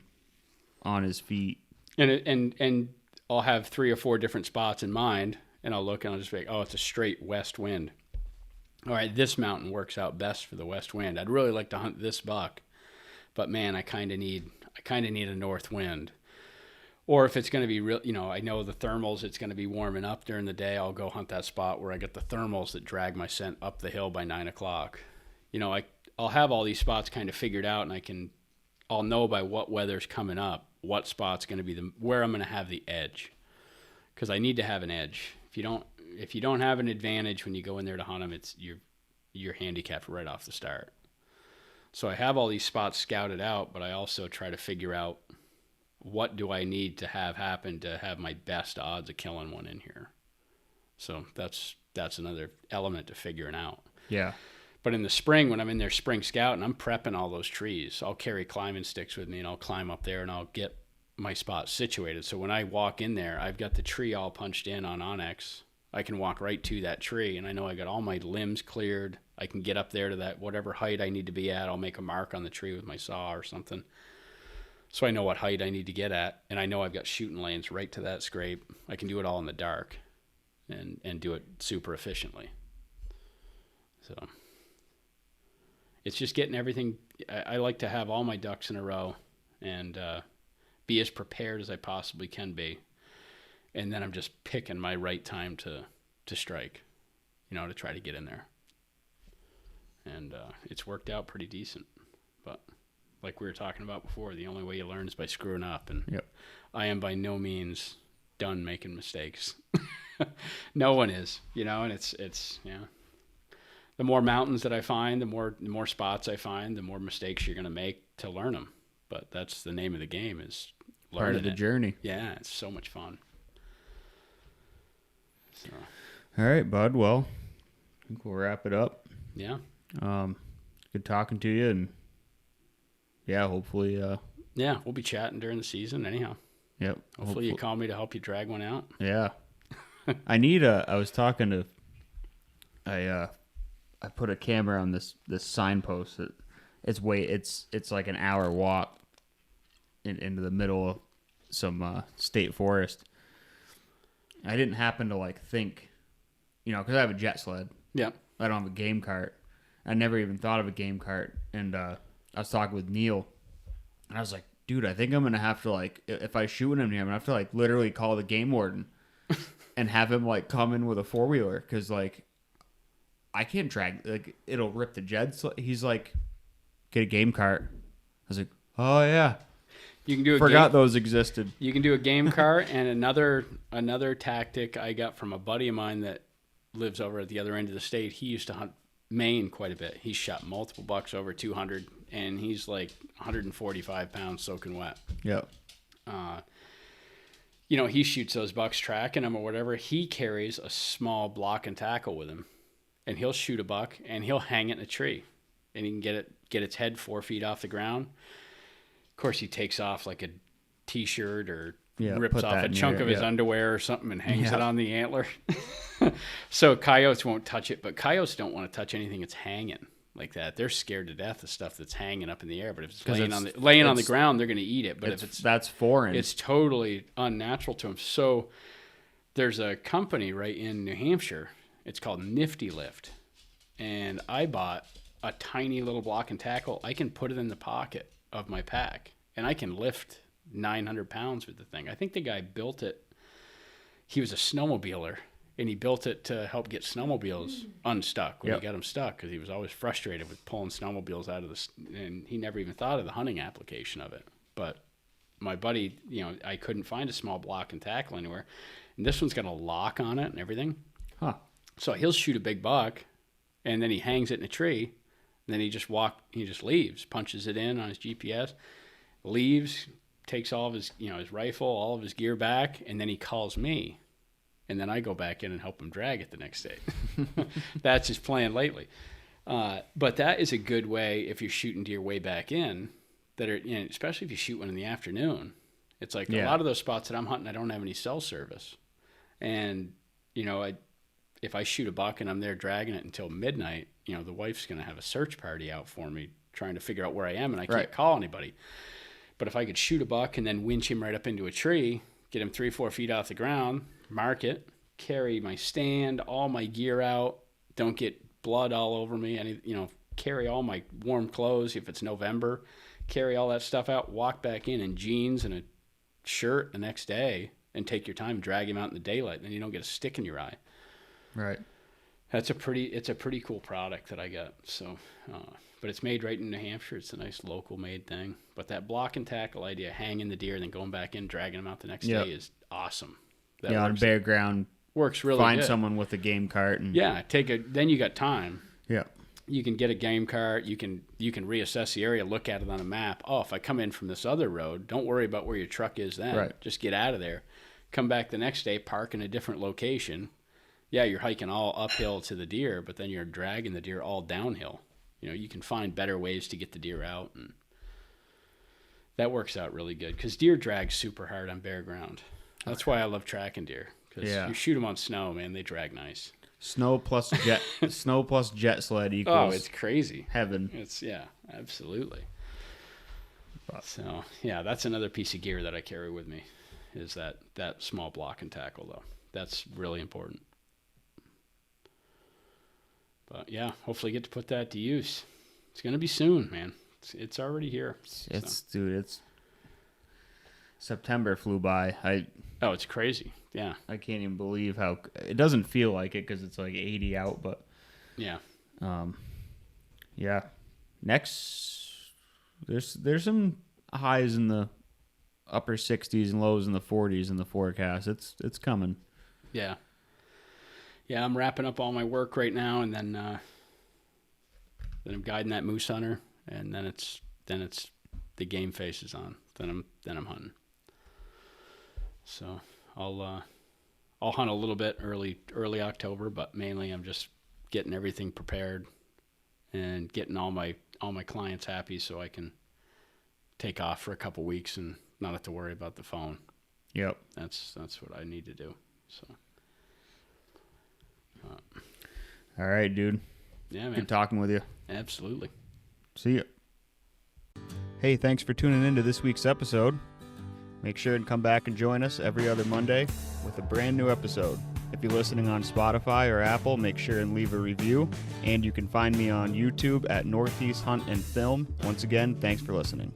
on his feet. And I'll have 3 or 4 different spots in mind, and I'll look and I'll just be like, oh, it's a straight west wind. All right, this mountain works out best for the west wind. I'd really like to hunt this buck, but man, I kind of need a north wind. Or if it's going to be real, I know the thermals, it's going to be warming up during the day. I'll go hunt that spot where I get the thermals that drag my scent up the hill by 9 o'clock. I'll have all these spots kind of figured out, and I'll know by what weather's coming up what spot's going to be where I'm going to have the edge, because I need to have an edge. If you don't have an advantage when you go in there to hunt them, you're handicapped right off the start. So I have all these spots scouted out, but I also try to figure out what do I need to have happen to have my best odds of killing one in here. So that's another element to figuring out. Yeah. But in the spring, when I'm in there spring scouting, I'm prepping all those trees. I'll carry climbing sticks with me, and I'll climb up there, and I'll get my spot situated. So when I walk in there, I've got the tree all punched in on Onyx. I can walk right to that tree, and I know I got all my limbs cleared. I can get up there to that whatever height I need to be at. I'll make a mark on the tree with my saw or something, so I know what height I need to get at, and I know I've got shooting lanes right to that scrape. I can do it all in the dark and do it super efficiently. So it's just getting everything. I like to have all my ducks in a row and be as prepared as I possibly can be. And then I'm just picking my right time to strike, to try to get in there. And it's worked out pretty decent. But like we were talking about before, the only way you learn is by screwing up. And Yep. I am by no means done making mistakes. No one is, and it's the more mountains that I find, the more spots I find, the more mistakes you're going to make to learn them. But that's the name of the game, is learning Part of the journey. Yeah, it's so much fun. So. All right, bud. Well, I think we'll wrap it up. Yeah. Good talking to you, and yeah, hopefully. Yeah, we'll be chatting during the season anyhow. Yep. Hopefully you call me to help you drag one out. Yeah. I was talking to. I put a camera on this signpost. It's like an hour walk into the middle of some state forest. I didn't happen to think, because I have a jet sled. Yeah. I don't have a game cart. I never even thought of a game cart. And I was talking with Neil, and I was like, dude, I think I'm going to have to, if I shoot him here, I'm going to have to, literally call the game warden and have him, come in with a four-wheeler. Because, I can't drag, it'll rip the jet. So he's like, get a game cart. I was like, oh, yeah. You can do Forgot those existed. You can do a game cart, and another tactic I got from a buddy of mine that lives over at the other end of the state. He used to hunt Maine quite a bit. He shot multiple bucks over 200, and he's 145 pounds soaking wet. Yep. He shoots those bucks tracking them or whatever. He carries a small block and tackle with him, and he'll shoot a buck, and he'll hang it in a tree, and he can get its head 4 feet off the ground. Of course, he takes off a T-shirt or rips off a chunk of his underwear or something and hangs it on the antler. So coyotes won't touch it, but coyotes don't want to touch anything that's hanging like that. They're scared to death of stuff that's hanging up in the air. But if it's laying on the ground, they're going to eat it. But that's foreign. It's totally unnatural to them. So there's a company right in New Hampshire. It's called Nifty Lift, and I bought a tiny little block and tackle. I can put it in the pocket of my pack, and I can lift 900 pounds with the thing. I think the guy built it. He was a snowmobiler, and he built it to help get snowmobiles unstuck when Yep. he got them stuck, because he was always frustrated with pulling snowmobiles out of and he never even thought of the hunting application of it. But my buddy, I couldn't find a small block and tackle anywhere, and this one's got a lock on it and everything. Huh. So he'll shoot a big buck, and then he hangs it in a tree, and then he just leaves, punches it in on his GPS, leaves, takes all of his, his rifle, all of his gear back, and then he calls me. And then I go back in and help him drag it the next day. That's his plan lately. But that is a good way if you're shooting deer way back in, especially if you shoot one in the afternoon. It's like a lot of those spots that I'm hunting, I don't have any cell service. And, if I shoot a buck and I'm there dragging it until midnight, the wife's going to have a search party out for me trying to figure out where I am, and I can't call anybody. But if I could shoot a buck and then winch him right up into a tree, get him 3-4 feet off the ground, mark it, carry my stand, all my gear out, don't get blood all over me, carry all my warm clothes if it's November, carry all that stuff out, walk back in jeans and a shirt the next day, and take your time, drag him out in the daylight, and then you don't get a stick in your eye. Right. It's a pretty cool product that I got. So, but it's made right in New Hampshire. It's a nice local made thing. But that block and tackle idea, hanging the deer and then going back in, dragging them out the next day is awesome. That on bare ground, works really find good. someone with a game cart and then you got time. Yeah. You can get a game cart. You can reassess the area, look at it on a map. Oh, if I come in from this other road, don't worry about where your truck is then. Right. Just get out of there. Come back the next day, park in a different location. Yeah, you're hiking all uphill to the deer, but then you're dragging the deer all downhill. You can find better ways to get the deer out, and that works out really good because deer drag super hard on bare ground. That's why I love tracking deer, because you shoot them on snow, man, they drag nice. Snow plus jet sled equals. Oh, it's crazy. Heaven. It's absolutely. So that's another piece of gear that I carry with me, is that small block and tackle though. That's really important. But hopefully get to put that to use. It's gonna be soon, man. It's already here. It's September flew by. It's crazy. Yeah. I can't even believe how it doesn't feel like it because it's like 80 out, but next there's some highs in the upper 60s and lows in the 40s in the forecast. It's coming. Yeah, I'm wrapping up all my work right now, and then I'm guiding that moose hunter, and then it's the game face is on. Then I'm hunting. So I'll hunt a little bit early October, but mainly I'm just getting everything prepared and getting all my clients happy so I can take off for a couple weeks and not have to worry about the phone. Yep. That's what I need to do. So. All right, dude. Yeah, man. Good talking with you. Absolutely. See ya. Hey, thanks for tuning in to this week's episode. Make sure and come back and join us every other Monday with a brand new episode. If you're listening on Spotify or Apple, make sure and leave a review. And you can find me on YouTube at Northeast Hunt and Film. Once again, thanks for listening.